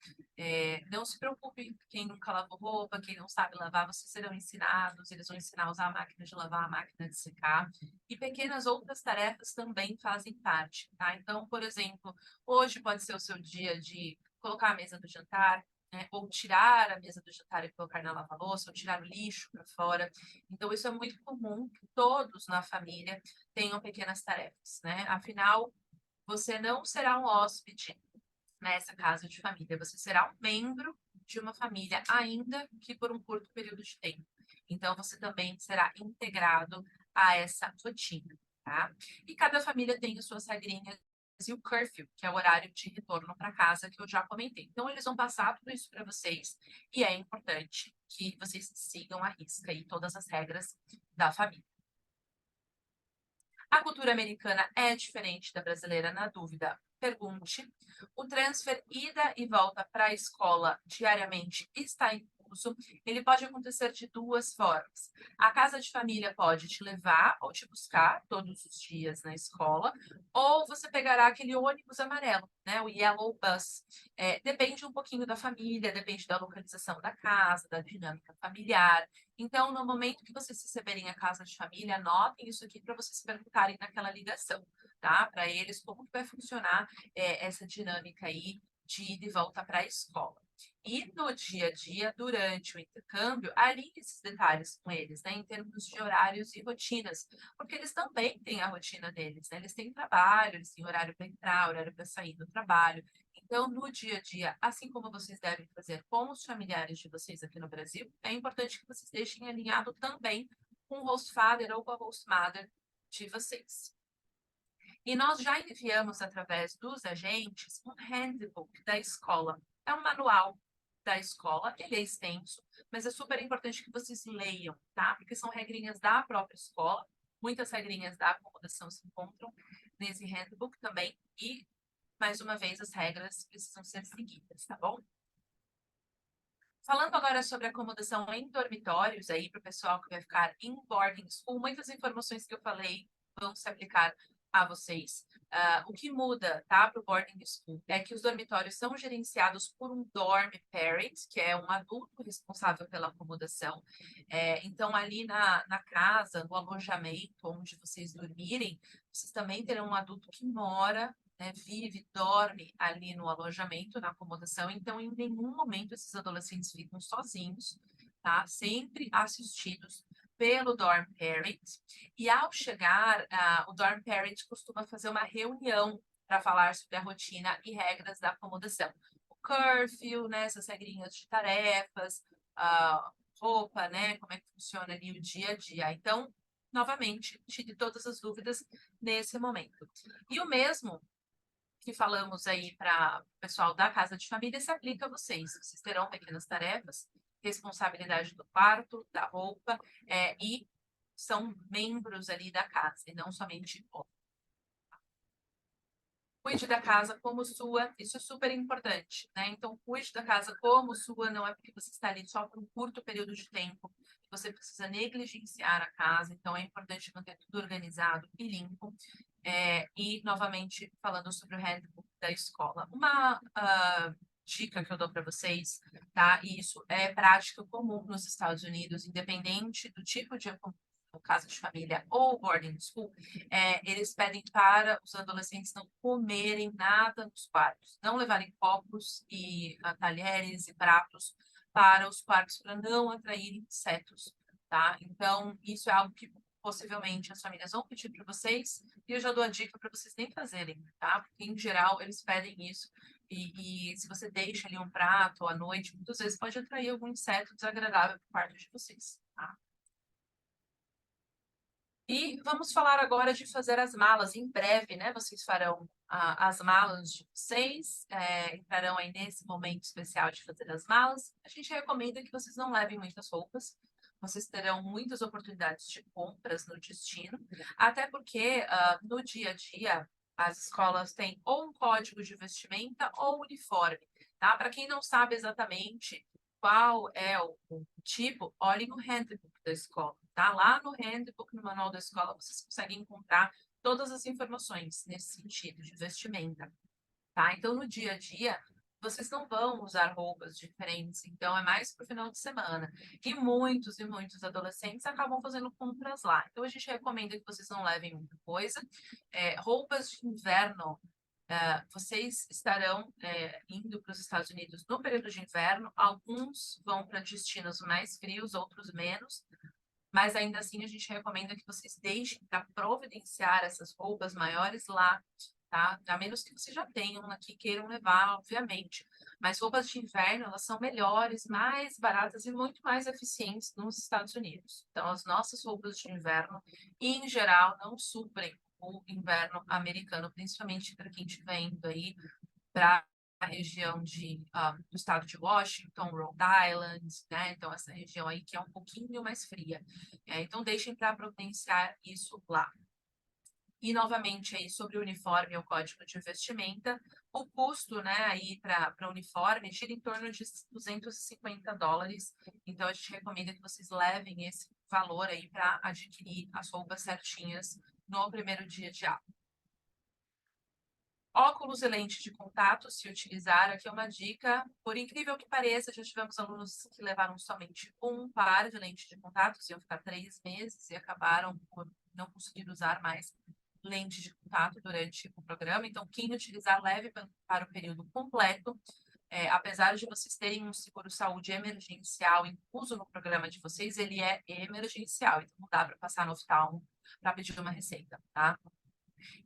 Não se preocupe quem nunca lavou roupa, quem não sabe lavar, vocês serão ensinados. Eles vão ensinar a usar a máquina de lavar, a máquina de secar. E pequenas outras tarefas também fazem parte, tá? Então, por exemplo, hoje pode ser o seu dia de colocar a mesa do jantar, né? Ou tirar a mesa do jantar e colocar na lava-louça, ou tirar o lixo para fora. Então, isso é muito comum que todos na família tenham pequenas tarefas, né? Afinal, você não será um hóspede nessa casa de família, você será um membro de uma família, ainda que por um curto período de tempo. Então, você também será integrado a essa rotina, tá? E cada família tem as suas regrinhas e o curfew, que é o horário de retorno para casa, que eu já comentei. Então, eles vão passar tudo isso para vocês e é importante que vocês sigam à risca aí todas as regras da família. A cultura americana é diferente da brasileira, na dúvida, pergunte. O transfer ida e volta para a escola diariamente está em curso. Ele pode acontecer de duas formas. A casa de família pode te levar ou te buscar todos os dias na escola, ou você pegará aquele ônibus amarelo, né, o Yellow Bus. Depende um pouquinho da família, depende da localização da casa, da dinâmica familiar. Então, no momento que vocês receberem a casa de família, anotem isso aqui para vocês perguntarem naquela ligação, tá? Para eles, como que vai funcionar essa dinâmica aí de ida e volta para a escola. E no dia a dia, durante o intercâmbio, alinhe esses detalhes com eles, né? Em termos de horários e rotinas, porque eles também têm a rotina deles, né? Eles têm trabalho, eles têm horário para entrar, horário para sair do trabalho. Então, no dia a dia, assim como vocês devem fazer com os familiares de vocês aqui no Brasil, é importante que vocês deixem alinhado também com o host father ou com a host mother de vocês. E nós já enviamos, através dos agentes, um handbook da escola. É um manual da escola, ele é extenso, mas é super importante que vocês leiam, tá? Porque são regrinhas da própria escola, muitas regrinhas da acomodação se encontram nesse handbook também, e mais uma vez, as regras precisam ser seguidas, tá bom? Falando agora sobre acomodação em dormitórios, aí para o pessoal que vai ficar em boarding school, muitas informações que eu falei vão se aplicar a vocês. O que muda, tá, para o boarding school é que os dormitórios são gerenciados por um dorm parent, que é um adulto responsável pela acomodação. Então, ali na casa, no alojamento onde vocês dormirem, vocês também terão um adulto que mora, né, vive, dorme ali no alojamento, na acomodação. Então, em nenhum momento esses adolescentes ficam sozinhos. tá? Sempre assistidos pelo dorm parent. E ao chegar, o dorm parent costuma fazer uma reunião para falar sobre a rotina e regras da acomodação. O curfew, né, essas regrinhas de tarefas, roupa, né, como é que funciona ali o dia a dia. Então, novamente, tire todas as dúvidas nesse momento. E o mesmo que falamos aí para o pessoal da casa de família se aplica a vocês. Vocês terão pequenas tarefas, responsabilidade do quarto, da roupa, e são membros ali da casa, e não somente o. Cuide da casa como sua, isso é super importante, né? Então, cuide da casa como sua, não é porque você está ali só por um curto período de tempo, que você precisa negligenciar a casa, então é importante manter tudo organizado e limpo. E, novamente, falando sobre o handbook da escola. Uma dica que eu dou para vocês, tá? E isso é prática comum nos Estados Unidos, independente do tipo de casa de família ou boarding school, eles pedem para os adolescentes não comerem nada nos quartos, não levarem copos e talheres e pratos para os quartos para não atrair insetos, tá? Então, isso é algo que possivelmente as famílias vão pedir para vocês e eu já dou a dica para vocês nem fazerem, tá? Porque, em geral, eles pedem isso e se você deixa ali um prato à noite, muitas vezes pode atrair algum inseto desagradável para o quarto de vocês, tá? E vamos falar agora de fazer as malas. Em breve, né? Vocês farão as malas de vocês, entrarão aí nesse momento especial de fazer as malas. A gente recomenda que vocês não levem muitas roupas. Vocês terão muitas oportunidades de compras no destino, até porque no dia a dia as escolas têm ou um código de vestimenta ou uniforme, tá? Para quem não sabe exatamente qual é o tipo, olhem no handbook da escola, tá? Lá no handbook, no manual da escola, vocês conseguem encontrar todas as informações nesse sentido de vestimenta, tá? Então, no dia a dia, vocês não vão usar roupas diferentes, então é mais para o final de semana. E muitos adolescentes acabam fazendo compras lá. Então, a gente recomenda que vocês não levem muita coisa. Roupas de inverno, vocês estarão indo para os Estados Unidos no período de inverno. Alguns vão para destinos mais frios, outros menos. Mas ainda assim, a gente recomenda que vocês deixem para providenciar essas roupas maiores lá, tá? A menos que vocês já tenham aqui, queiram levar, obviamente. Mas roupas de inverno, elas são melhores, mais baratas e muito mais eficientes nos Estados Unidos. Então, as nossas roupas de inverno, em geral, não suprem o inverno americano, principalmente para quem estiver indo aí para a região do estado de Washington, Rhode Island, né? Então, essa região aí que é um pouquinho mais fria. Então, deixem para providenciar isso lá. E, novamente, aí sobre o uniforme ou código de vestimenta, o custo, né, aí para uniforme gira em torno de $250. Então, a gente recomenda que vocês levem esse valor aí para adquirir as roupas certinhas no primeiro dia de aula. Óculos e lente de contato, se utilizar, aqui é uma dica. Por incrível que pareça, já tivemos alunos que levaram somente um par de lente de contato, iam ficar 3 meses e acabaram por não conseguir usar mais lente de contato durante o programa. Então, quem utilizar, leve para o período completo. Apesar de vocês terem um seguro-saúde emergencial incluso no programa de vocês, ele é emergencial, então não dá para passar no oftalmo para pedir uma receita, tá?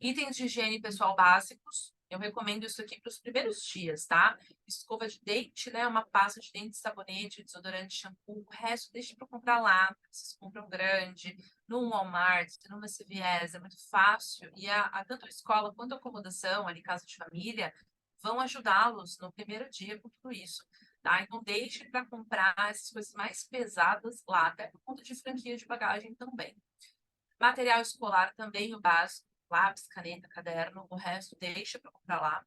Itens de higiene pessoal básicos, eu recomendo isso aqui para os primeiros dias, tá? Escova de dente, né? Uma pasta de dente, sabonete, desodorante, shampoo. O resto deixa para comprar lá. Vocês compram grande, no Walmart, numa CVS, é muito fácil. E tanto a escola quanto a acomodação, ali, casa de família, vão ajudá-los no primeiro dia com tudo isso. Tá? Então, deixe para comprar essas coisas mais pesadas lá, até por conta de franquia de bagagem também. Material escolar também, o básico, lápis, caneta, caderno, o resto deixa para comprar lá.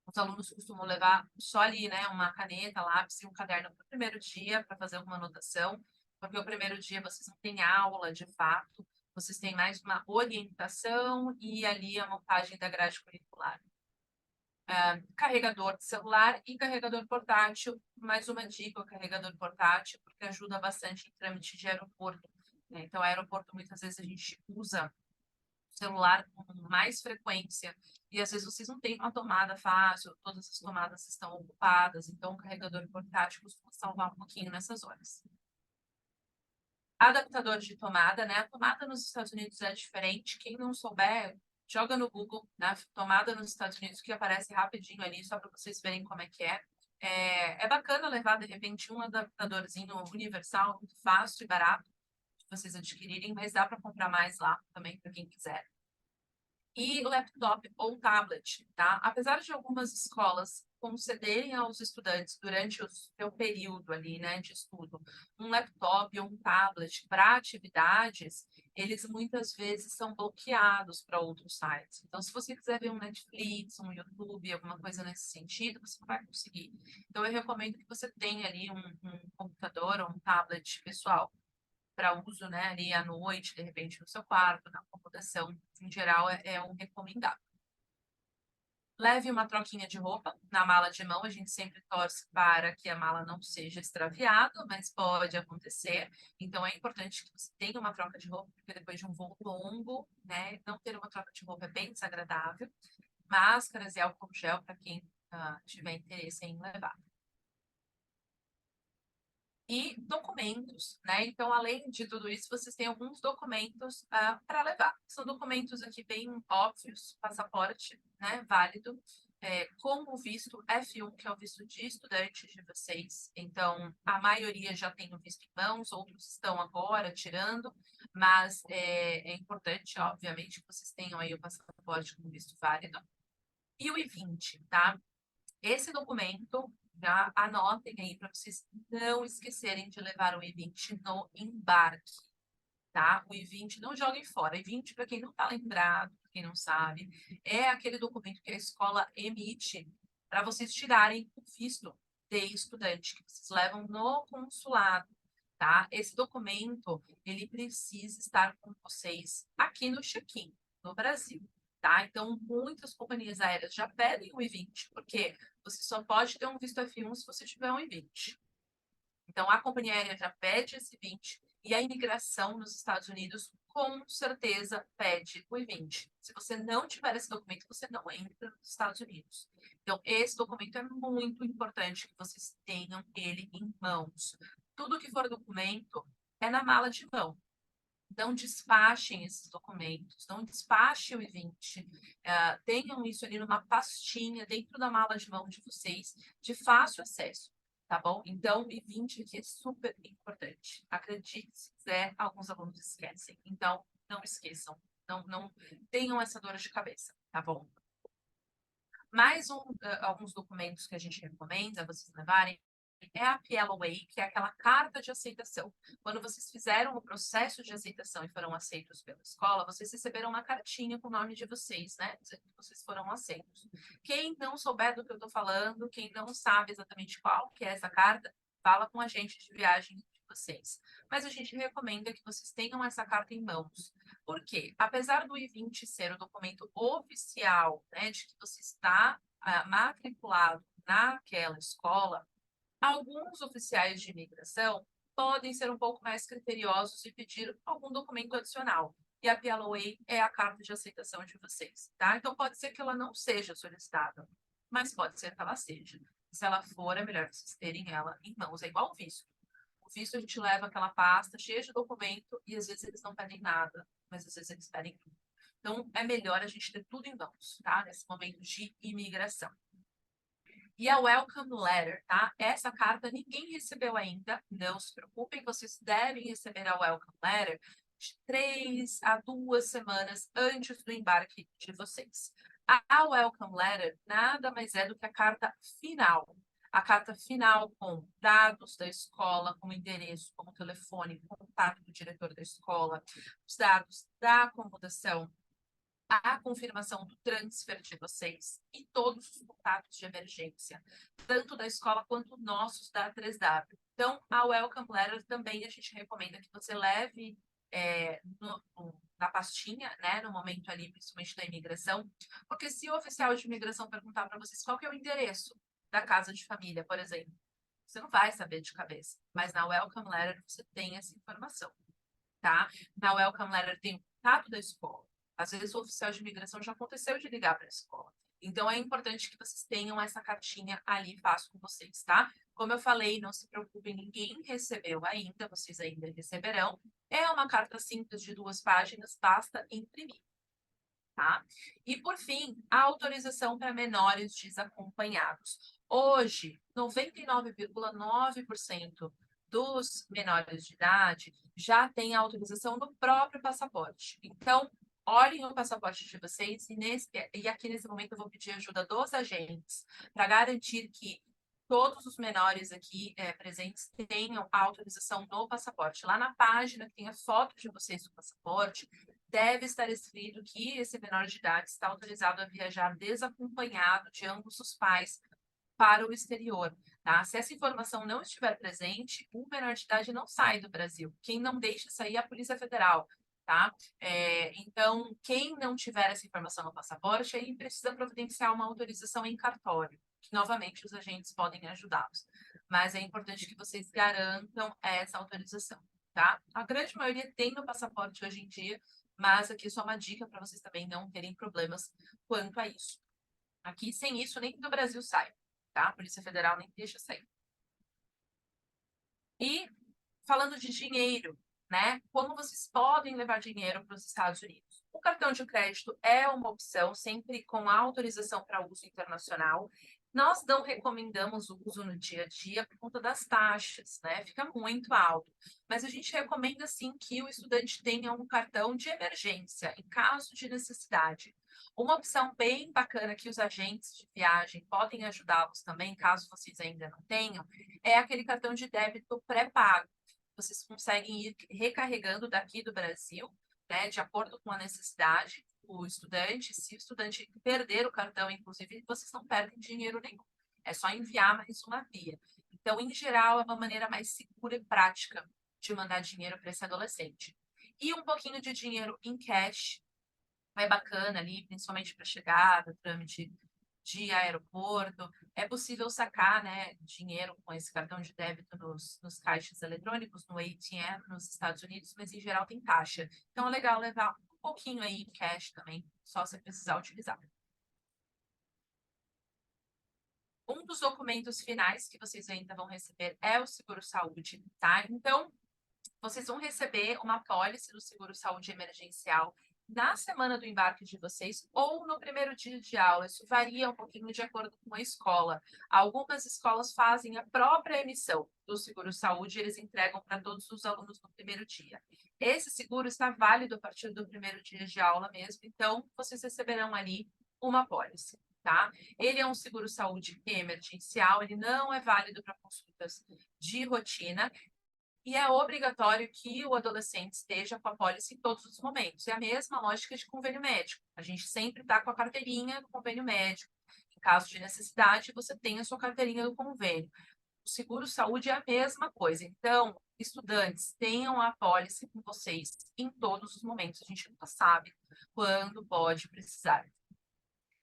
Os alunos costumam levar só ali, né, uma caneta, lápis e um caderno para o primeiro dia para fazer alguma anotação, porque o primeiro dia vocês não têm aula de fato, vocês têm mais uma orientação e ali a montagem da grade curricular. Carregador de celular e carregador portátil. Mais uma dica, o carregador portátil, porque ajuda bastante em trâmite de aeroporto, né? Então, aeroporto, muitas vezes a gente usa celular com mais frequência e às vezes vocês não têm uma tomada fácil, todas as tomadas estão ocupadas, então o carregador portátil costuma salvar um pouquinho nessas horas. Adaptador de tomada, né? A tomada nos Estados Unidos é diferente. Quem não souber, joga no Google, né? Tomada nos Estados Unidos, que aparece rapidinho ali, só para vocês verem como é que é. É bacana levar, de repente, um adaptadorzinho universal, muito fácil e barato de vocês adquirirem, mas dá para comprar mais lá também, para quem quiser. E laptop ou tablet, tá? Apesar de algumas escolas concederem aos estudantes durante o seu período ali, né, de estudo, um laptop ou um tablet para atividades, eles muitas vezes são bloqueados para outros sites. Então, se você quiser ver um Netflix, um YouTube, alguma coisa nesse sentido, você não vai conseguir. Então, eu recomendo que você tenha ali um computador ou um tablet pessoal para uso, né, ali à noite, de repente, no seu quarto, na computação, em geral, é um recomendável. Leve uma troquinha de roupa na mala de mão, a gente sempre torce para que a mala não seja extraviada, mas pode acontecer. Então, é importante que você tenha uma troca de roupa, porque depois de um voo longo, né, não ter uma troca de roupa é bem desagradável. Máscaras e álcool gel para quem tiver interesse em levar. E documentos, né? Então, além de tudo isso, vocês têm alguns documentos para levar. São documentos aqui bem óbvios, passaporte, né? Válido, como o visto F1, que é o visto de estudante de vocês. Então, a maioria já tem o visto em mãos, outros estão agora tirando, mas é importante, obviamente, que vocês tenham aí o passaporte com visto válido. E o I-20, tá? Esse documento, já anotem aí para vocês não esquecerem de levar o I-20 no embarque, tá? O I-20 não joguem fora. O I-20, para quem não está lembrado, para quem não sabe, é aquele documento que a escola emite para vocês tirarem o visto de estudante, que vocês levam no consulado, tá? Esse documento, ele precisa estar com vocês aqui no check-in, no Brasil. Tá? Então, muitas companhias aéreas já pedem o I-20, porque você só pode ter um visto F1 se você tiver um I-20. Então, a companhia aérea já pede esse I-20 e a imigração nos Estados Unidos com certeza pede o I-20. Se você não tiver esse documento, você não entra nos Estados Unidos. Então, esse documento é muito importante que vocês tenham ele em mãos. Tudo que for documento é na mala de mão. Não despachem esses documentos, não despachem o I-20, tenham isso ali numa pastinha dentro da mala de mão de vocês, de fácil acesso, tá bom? Então, o I-20 aqui é super importante. Acredite, se quiser, alguns alunos esquecem. Então, não esqueçam, não tenham essa dor de cabeça, tá bom? Mais alguns documentos que a gente recomenda vocês levarem é a PLOA, que é aquela carta de aceitação. Quando vocês fizeram o processo de aceitação e foram aceitos pela escola, vocês receberam uma cartinha com o nome de vocês, né? Dizendo que vocês foram aceitos. Quem não souber do que eu estou falando, quem não sabe exatamente qual que é essa carta, fala com a gente de viagem de vocês. Mas a gente recomenda que vocês tenham essa carta em mãos. Por quê? Apesar do I-20 ser o documento oficial, né, de que você está matriculado naquela escola, alguns oficiais de imigração podem ser um pouco mais criteriosos e pedir algum documento adicional. E a PLOA é a carta de aceitação de vocês, tá? Então, pode ser que ela não seja solicitada, mas pode ser que ela seja. Se ela for, é melhor vocês terem ela em mãos. É igual o visto. O visto a gente leva aquela pasta cheia de documento e às vezes eles não pedem nada, mas às vezes eles pedem tudo. Então, é melhor a gente ter tudo em mãos, tá? Nesse momento de imigração. E a Welcome Letter, tá? Essa carta ninguém recebeu ainda, não se preocupem, vocês devem receber a Welcome Letter de 3 a 2 semanas antes do embarque de vocês. A Welcome Letter nada mais é do que a carta final. A carta final com dados da escola, como endereço, como telefone, contato do diretor da escola, os dados da acomodação, a confirmação do transfer de vocês e todos os contatos de emergência, tanto da escola quanto nossos da 3W. Então, a Welcome Letter também a gente recomenda que você leve na pastinha, né, no momento ali, principalmente da imigração, porque se o oficial de imigração perguntar para vocês qual que é o endereço da casa de família, por exemplo, você não vai saber de cabeça, mas na Welcome Letter você tem essa informação, tá? Na Welcome Letter tem o contato da escola. Às vezes o oficial de imigração já aconteceu de ligar para a escola. Então, é importante que vocês tenham essa cartinha ali fácil com vocês, tá? Como eu falei, não se preocupem, ninguém recebeu ainda, vocês ainda receberão. É uma carta simples de 2 páginas, basta imprimir, tá? E, por fim, a autorização para menores desacompanhados. Hoje, 99,9% dos menores de idade já tem a autorização no próprio passaporte. Então, olhem o passaporte de vocês e aqui nesse momento eu vou pedir ajuda dos agentes para garantir que todos os menores aqui presentes tenham a autorização no passaporte. Lá na página que tem a foto de vocês do passaporte, deve estar escrito que esse menor de idade está autorizado a viajar desacompanhado de ambos os pais para o exterior, tá? Se essa informação não estiver presente, o menor de idade não sai do Brasil. Quem não deixa sair é a Polícia Federal, tá? Então, quem não tiver essa informação no passaporte, aí precisa providenciar uma autorização em cartório, que novamente os agentes podem ajudá-los. Mas é importante que vocês garantam essa autorização, tá? A grande maioria tem no passaporte hoje em dia, mas aqui só uma dica para vocês também não terem problemas quanto a isso. Aqui, sem isso, nem do Brasil sai, tá? A Polícia Federal nem deixa sair. E falando de dinheiro, né? Como vocês podem levar dinheiro para os Estados Unidos? O cartão de crédito é uma opção, sempre com autorização para uso internacional. Nós não recomendamos o uso no dia a dia por conta das taxas, né? Fica muito alto. Mas a gente recomenda, sim, que o estudante tenha um cartão de emergência, em caso de necessidade. Uma opção bem bacana que os agentes de viagem podem ajudá-los também, caso vocês ainda não tenham, é aquele cartão de débito pré-pago. Vocês conseguem ir recarregando daqui do Brasil, né, de acordo com a necessidade do estudante. Se o estudante perder o cartão, inclusive, vocês não perdem dinheiro nenhum. É só enviar mais uma via. Então, em geral, é uma maneira mais segura e prática de mandar dinheiro para esse adolescente. E um pouquinho de dinheiro em cash é bacana ali, principalmente para chegada, trâmite de aeroporto. É possível sacar, né, dinheiro com esse cartão de débito nos caixas eletrônicos, no ATM nos Estados Unidos, mas em geral tem taxa. Então é legal levar um pouquinho aí em cash também, só se precisar utilizar. Um dos documentos finais que vocês ainda vão receber é o seguro-saúde, tá? Então, vocês vão receber uma pólice do seguro-saúde emergencial na semana do embarque de vocês ou no primeiro dia de aula. Isso varia um pouquinho de acordo com a escola. Algumas escolas fazem a própria emissão do seguro-saúde e eles entregam para todos os alunos no primeiro dia. Esse seguro está válido a partir do primeiro dia de aula mesmo, então vocês receberão ali uma pólice. Tá? Ele é um seguro-saúde emergencial, ele não é válido para consultas de rotina, e é obrigatório que o adolescente esteja com a pólice em todos os momentos. É a mesma lógica de convênio médico. A gente sempre está com a carteirinha do convênio médico. Em caso de necessidade, você tem a sua carteirinha do convênio. O seguro-saúde é a mesma coisa. Então, estudantes, tenham a pólice com vocês em todos os momentos. A gente nunca sabe quando pode precisar.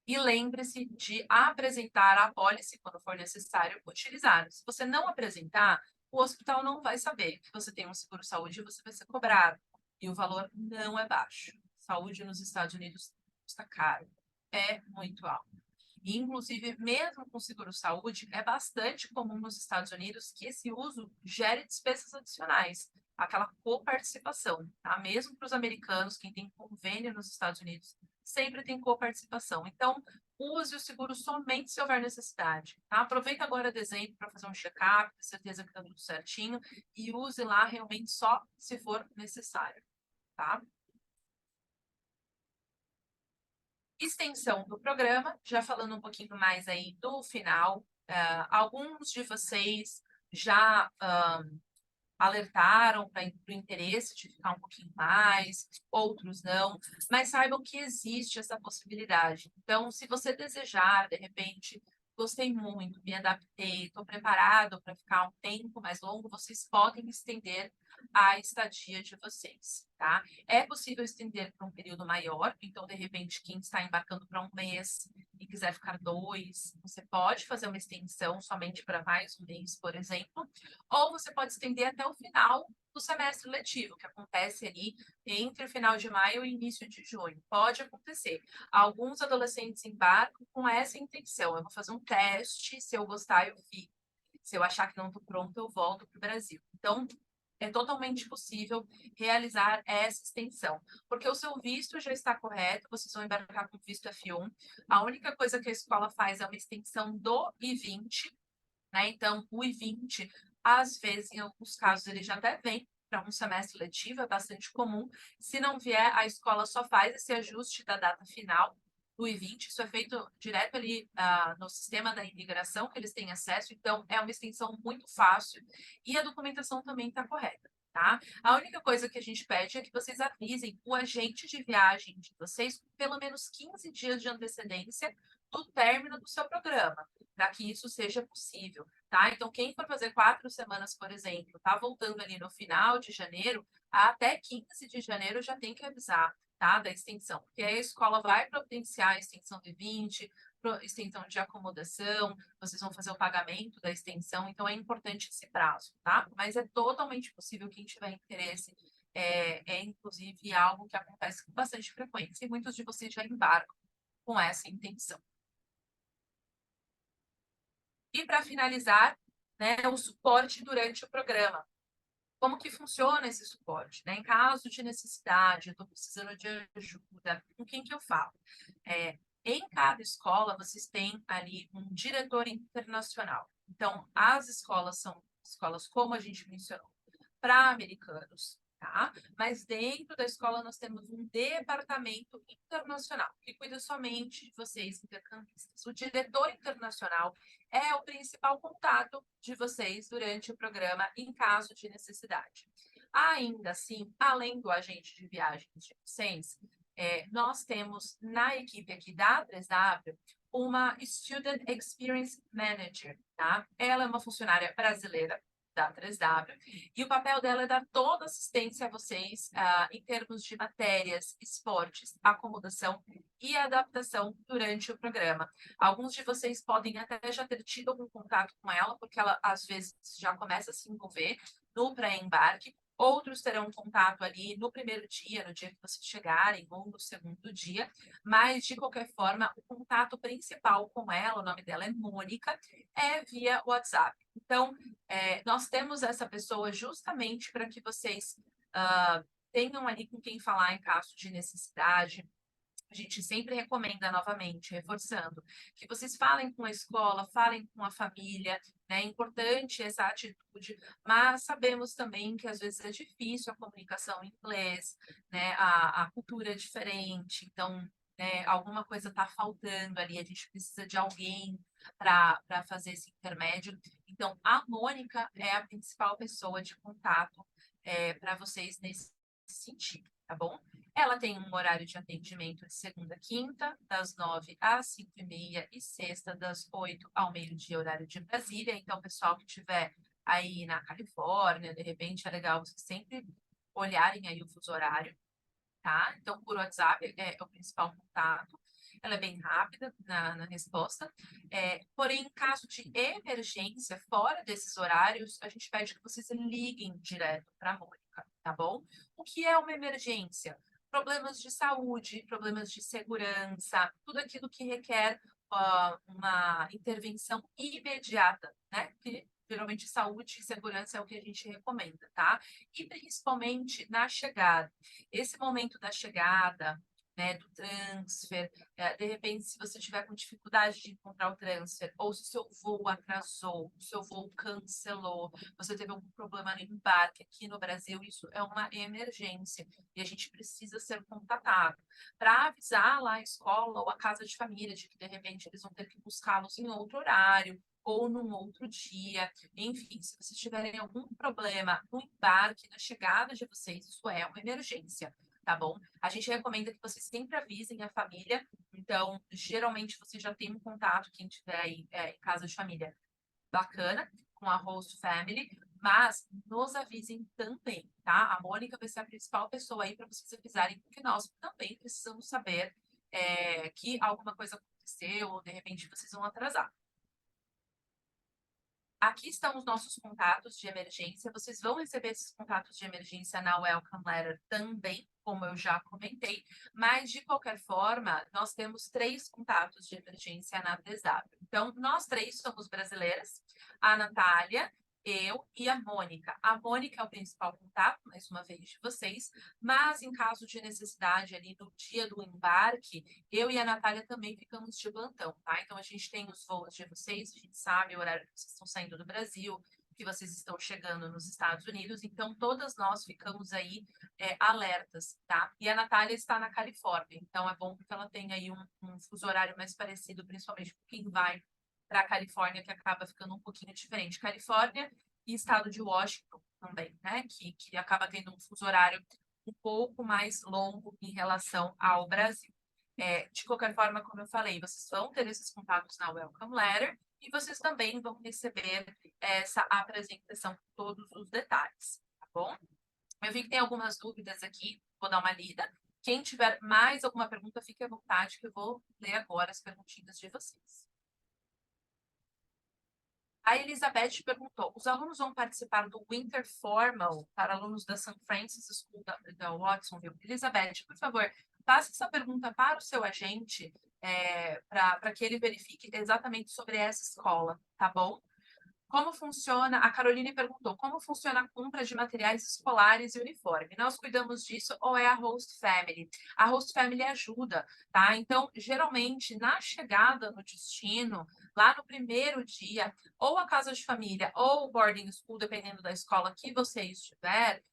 E lembre-se de apresentar a apólice quando for necessário utilizar. Se você não apresentar, o hospital não vai saber que você tem um seguro-saúde e você vai ser cobrado. E o valor não é baixo. Saúde nos Estados Unidos custa caro. É muito alto. E, inclusive, mesmo com seguro-saúde, é bastante comum nos Estados Unidos que esse uso gere despesas adicionais, aquela coparticipação, tá? Mesmo para os americanos, quem tem convênio nos Estados Unidos, sempre tem coparticipação. Então, use o seguro somente se houver necessidade, tá? Aproveita agora dezembro para fazer um check-up, ter certeza que está tudo certinho, e use lá realmente só se for necessário, tá? Extensão do programa, já falando um pouquinho mais aí do final, alguns de vocês já alertaram para o interesse de ficar um pouquinho mais, outros não, mas saibam que existe essa possibilidade. Então, se você desejar, de repente, gostei muito, me adaptei, estou preparado para ficar um tempo mais longo, vocês podem estender a estadia de vocês, tá? É possível estender para um período maior, então, de repente, quem está embarcando para um mês e quiser ficar 2, você pode fazer uma extensão somente para mais um mês, por exemplo, ou você pode estender até o final do semestre letivo, que acontece ali entre o final de maio e início de junho. Pode acontecer. Alguns adolescentes embarcam com essa intenção. Eu vou fazer um teste, se eu gostar, eu fico. Se eu achar que não estou pronto, eu volto para o Brasil. Então, é totalmente possível realizar essa extensão, porque o seu visto já está correto, vocês vão embarcar com visto F1. A única coisa que a escola faz é uma extensão do I-20, né? Então, o I-20, às vezes, em alguns casos, ele já até vem para um semestre letivo, é bastante comum. Se não vier, a escola só faz esse ajuste da data final do I-20. Isso é feito direto ali no sistema da imigração, que eles têm acesso. Então, é uma extensão muito fácil e a documentação também está correta. Tá? A única coisa que a gente pede é que vocês avisem o agente de viagem de vocês com pelo menos 15 dias de antecedência do término do seu programa, para que isso seja possível, tá? Então, quem for fazer 4 semanas, por exemplo, tá voltando ali no final de janeiro, até 15 de janeiro já tem que avisar, tá? Da extensão, porque aí a escola vai providenciar a extensão de 20, extensão de acomodação, vocês vão fazer o pagamento da extensão, então é importante esse prazo, tá? Mas é totalmente possível, quem tiver interesse, inclusive algo que acontece com bastante frequência, e muitos de vocês já embarcam com essa intenção. E para finalizar, né, o suporte durante o programa. Como que funciona esse suporte? Né? Em caso de necessidade, eu estou precisando de ajuda, com quem que eu falo? Em cada escola, vocês têm ali um diretor internacional. Então, as escolas são escolas, como a gente mencionou, para americanos, tá? Mas dentro da escola nós temos um departamento internacional que cuida somente de vocês, intercambistas. O diretor internacional é o principal contato de vocês durante o programa em caso de necessidade. Ainda assim, além do agente de viagens de vocês, nós temos na equipe aqui da 3W uma Student Experience Manager, tá? Ela é uma funcionária brasileira da 3W, e o papel dela é dar toda assistência a vocês em termos de matérias, esportes, acomodação e adaptação durante o programa. Alguns de vocês podem até já ter tido algum contato com ela, porque ela às vezes já começa a se envolver no pré-embarque. Outros terão contato ali no primeiro dia, no dia que vocês chegarem, ou no segundo dia, mas de qualquer forma, o contato principal com ela, o nome dela é Mônica, é via WhatsApp. Então, nós temos essa pessoa justamente para que vocês tenham ali com quem falar em caso de necessidade. A gente sempre recomenda, novamente, reforçando, que vocês falem com a escola, falem com a família, né? É importante essa atitude, mas sabemos também que às vezes é difícil a comunicação em inglês, né? A cultura é diferente, então, né, alguma coisa está faltando ali, a gente precisa de alguém para fazer esse intermédio. Então, a Mônica é a principal pessoa de contato para vocês nesse sentido, tá bom? Ela tem um horário de atendimento de segunda a quinta, das 9 às 5h30, e sexta, das 8 ao meio-dia, horário de Brasília. Então, pessoal que estiver aí na Califórnia, de repente, é legal vocês sempre olharem aí o fuso horário, tá? Então, por WhatsApp é o principal contato. Ela é bem rápida na resposta. Porém, em caso de emergência, fora desses horários, a gente pede que vocês liguem direto para a Mônica, tá bom? O que é uma emergência? Problemas de saúde, problemas de segurança, tudo aquilo que requer uma intervenção imediata, né? Que geralmente saúde e segurança é o que a gente recomenda, tá? E principalmente na chegada. Esse momento da chegada, né, do transfer, de repente, se você tiver com dificuldade de encontrar o transfer, ou se o seu voo atrasou, o seu voo cancelou, você teve algum problema no embarque aqui no Brasil, isso é uma emergência e a gente precisa ser contatado para avisar lá a escola ou a casa de família de que, de repente, eles vão ter que buscá-los em outro horário ou num outro dia. Enfim, se vocês tiverem algum problema no embarque, na chegada de vocês, isso é uma emergência, tá bom? A gente recomenda que vocês sempre avisem a família. Então, geralmente, você já tem um contato, quem tiver aí em casa de família, bacana, com a host family, mas nos avisem também, tá? A Mônica vai ser a principal pessoa aí para vocês avisarem, porque nós também precisamos saber que alguma coisa aconteceu ou, de repente, vocês vão atrasar. Aqui estão os nossos contatos de emergência. Vocês vão receber esses contatos de emergência na Welcome Letter também, como eu já comentei. Mas, de qualquer forma, nós temos 3 contatos de emergência na DESAB. Então, nós 3 somos brasileiras. A Natália, eu e a Mônica. A Mônica é o principal contato, mais uma vez, de vocês. Mas, em caso de necessidade ali no dia do embarque, eu e a Natália também ficamos de plantão, tá? Então, a gente tem os voos de vocês, a gente sabe o horário que vocês estão saindo do Brasil, que vocês estão chegando nos Estados Unidos, então todas nós ficamos aí alertas, tá? E a Natália está na Califórnia, então é bom porque ela tem aí um fuso horário mais parecido, principalmente com quem vai para a Califórnia, que acaba ficando um pouquinho diferente. Califórnia e estado de Washington também, né? Que acaba tendo um fuso horário um pouco mais longo em relação ao Brasil. De qualquer forma, como eu falei, vocês vão ter esses contatos na Welcome Letter e vocês também vão receber essa apresentação com todos os detalhes, tá bom? Eu vi que tem algumas dúvidas aqui, vou dar uma lida. Quem tiver mais alguma pergunta, fique à vontade, que eu vou ler agora as perguntinhas de vocês. A Elizabeth perguntou: os alunos vão participar do Winter Formal para alunos da St. Francis School da Watsonville? Elizabeth, por favor, faça essa pergunta para o seu agente, para que ele verifique exatamente sobre essa escola, tá bom? Como funciona? A Caroline perguntou: como funciona a compra de materiais escolares e uniforme? Nós cuidamos disso ou é a Host Family? A Host Family ajuda, tá? Então, geralmente, na chegada no destino, lá no primeiro dia, ou a casa de família ou o boarding school, dependendo da escola que você estiver,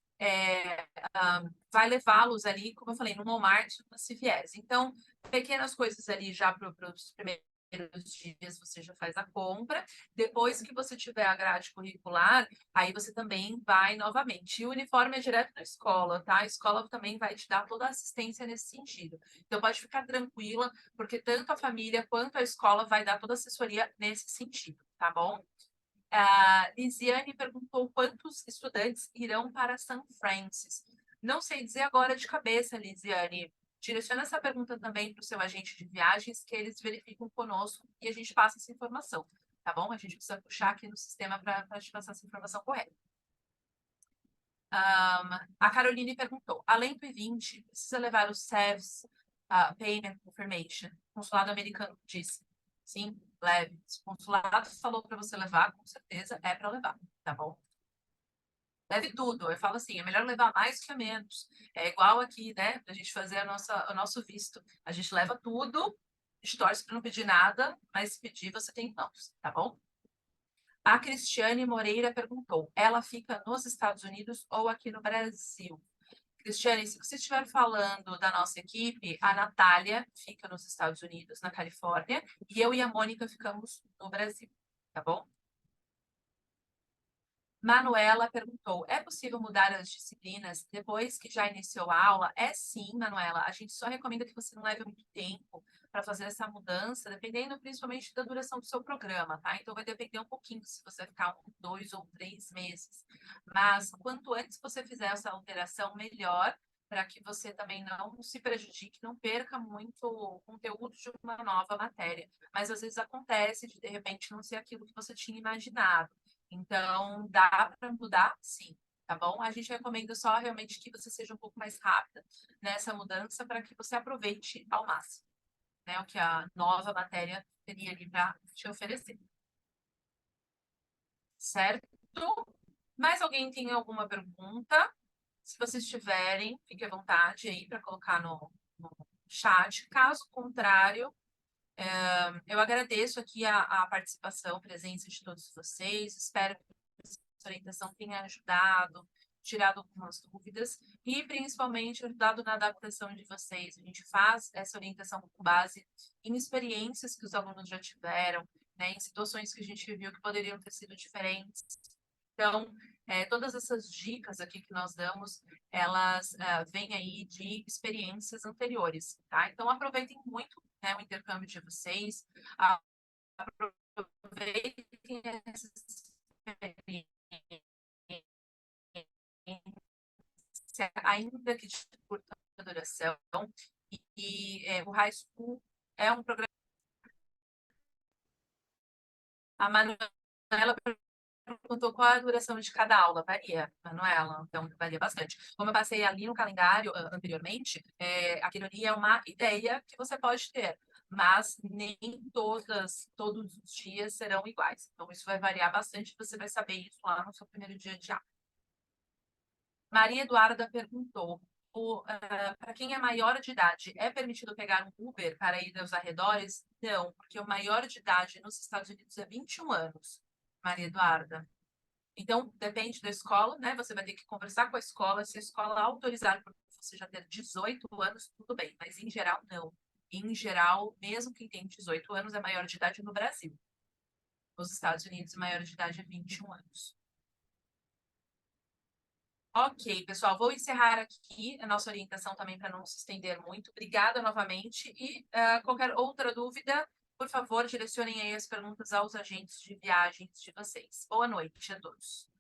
vai levá-los ali, como eu falei, no Walmart, na CVS. Então, pequenas coisas ali já para os primeiros dias você já faz a compra. Depois que você tiver a grade curricular, aí você também vai novamente. E o uniforme é direto da escola, tá? A escola também vai te dar toda a assistência nesse sentido. Então pode ficar tranquila, porque tanto a família quanto a escola vai dar toda a assessoria nesse sentido, tá bom? A Lisiane perguntou quantos estudantes irão para São Francis. Não sei dizer agora de cabeça, Lisiane. Direciona essa pergunta também para o seu agente de viagens, que eles verificam conosco e a gente passa essa informação, tá bom? A gente precisa puxar aqui no sistema para te passar essa informação correta. A Caroline perguntou: além do I-20, precisa levar o SEVS Payment Confirmation? O consulado americano disse: sim, leve. Se o consulado falou para você levar, com certeza é para levar, tá bom? Leve tudo. Eu falo assim: é melhor levar mais que menos. É igual aqui, né? Para a gente fazer o nosso visto. A gente leva tudo, a gente torce para não pedir nada, mas se pedir, você tem em mãos, tá bom? A Cristiane Moreira perguntou: ela fica nos Estados Unidos ou aqui no Brasil? Cristiane, se você estiver falando da nossa equipe, a Natália fica nos Estados Unidos, na Califórnia, e eu e a Mônica ficamos no Brasil, tá bom? Manuela perguntou: é possível mudar as disciplinas depois que já iniciou a aula? É sim, Manuela. A gente só recomenda que você não leve muito tempo para fazer essa mudança, dependendo principalmente da duração do seu programa, tá? Então vai depender um pouquinho se você vai ficar 1, 2 ou 3 meses. Mas quanto antes você fizer essa alteração, melhor, para que você também não se prejudique, não perca muito conteúdo de uma nova matéria. Mas às vezes acontece de repente não ser aquilo que você tinha imaginado. Então, dá para mudar? Sim, tá bom? A gente recomenda só realmente que você seja um pouco mais rápida nessa mudança para que você aproveite ao máximo, né? O que a nova matéria teria ali para te oferecer. Certo? Mais alguém tem alguma pergunta? Se vocês tiverem, fique à vontade aí para colocar no chat. Caso contrário, eu agradeço aqui a participação, a presença de todos vocês. Espero que essa orientação tenha ajudado, tirado algumas dúvidas e principalmente ajudado na adaptação de vocês. A gente faz essa orientação com base em experiências que os alunos já tiveram, né, em situações que a gente viu que poderiam ter sido diferentes. Então, todas essas dicas aqui que nós damos, elas vêm aí de experiências anteriores, tá? Então, aproveitem muito, né, o intercâmbio de vocês, aproveitem essa experiência, ainda que de curta duração, o High School é um programa. A Manuela perguntou qual é a duração de cada aula. Varia, Manuela, então varia bastante. Como eu passei ali no calendário anteriormente, aquilo ali é uma ideia que você pode ter, mas nem todos os dias serão iguais. Então, isso vai variar bastante, você vai saber isso lá no seu primeiro dia de aula. Maria Eduarda perguntou: para quem é maior de idade, é permitido pegar um Uber para ir aos arredores? Não, porque o maior de idade nos Estados Unidos é 21 anos, Maria Eduarda. Então, depende da escola, né? Você vai ter que conversar com a escola. Se a escola autorizar por você já ter 18 anos, tudo bem, mas em geral, não. Em geral, mesmo quem tem 18 anos é maior de idade no Brasil. Nos Estados Unidos, a maior de idade é 21 anos. Ok, pessoal, vou encerrar aqui a nossa orientação também para não se estender muito. Obrigada novamente e qualquer outra dúvida, por favor, direcionem aí as perguntas aos agentes de viagens de vocês. Boa noite a todos.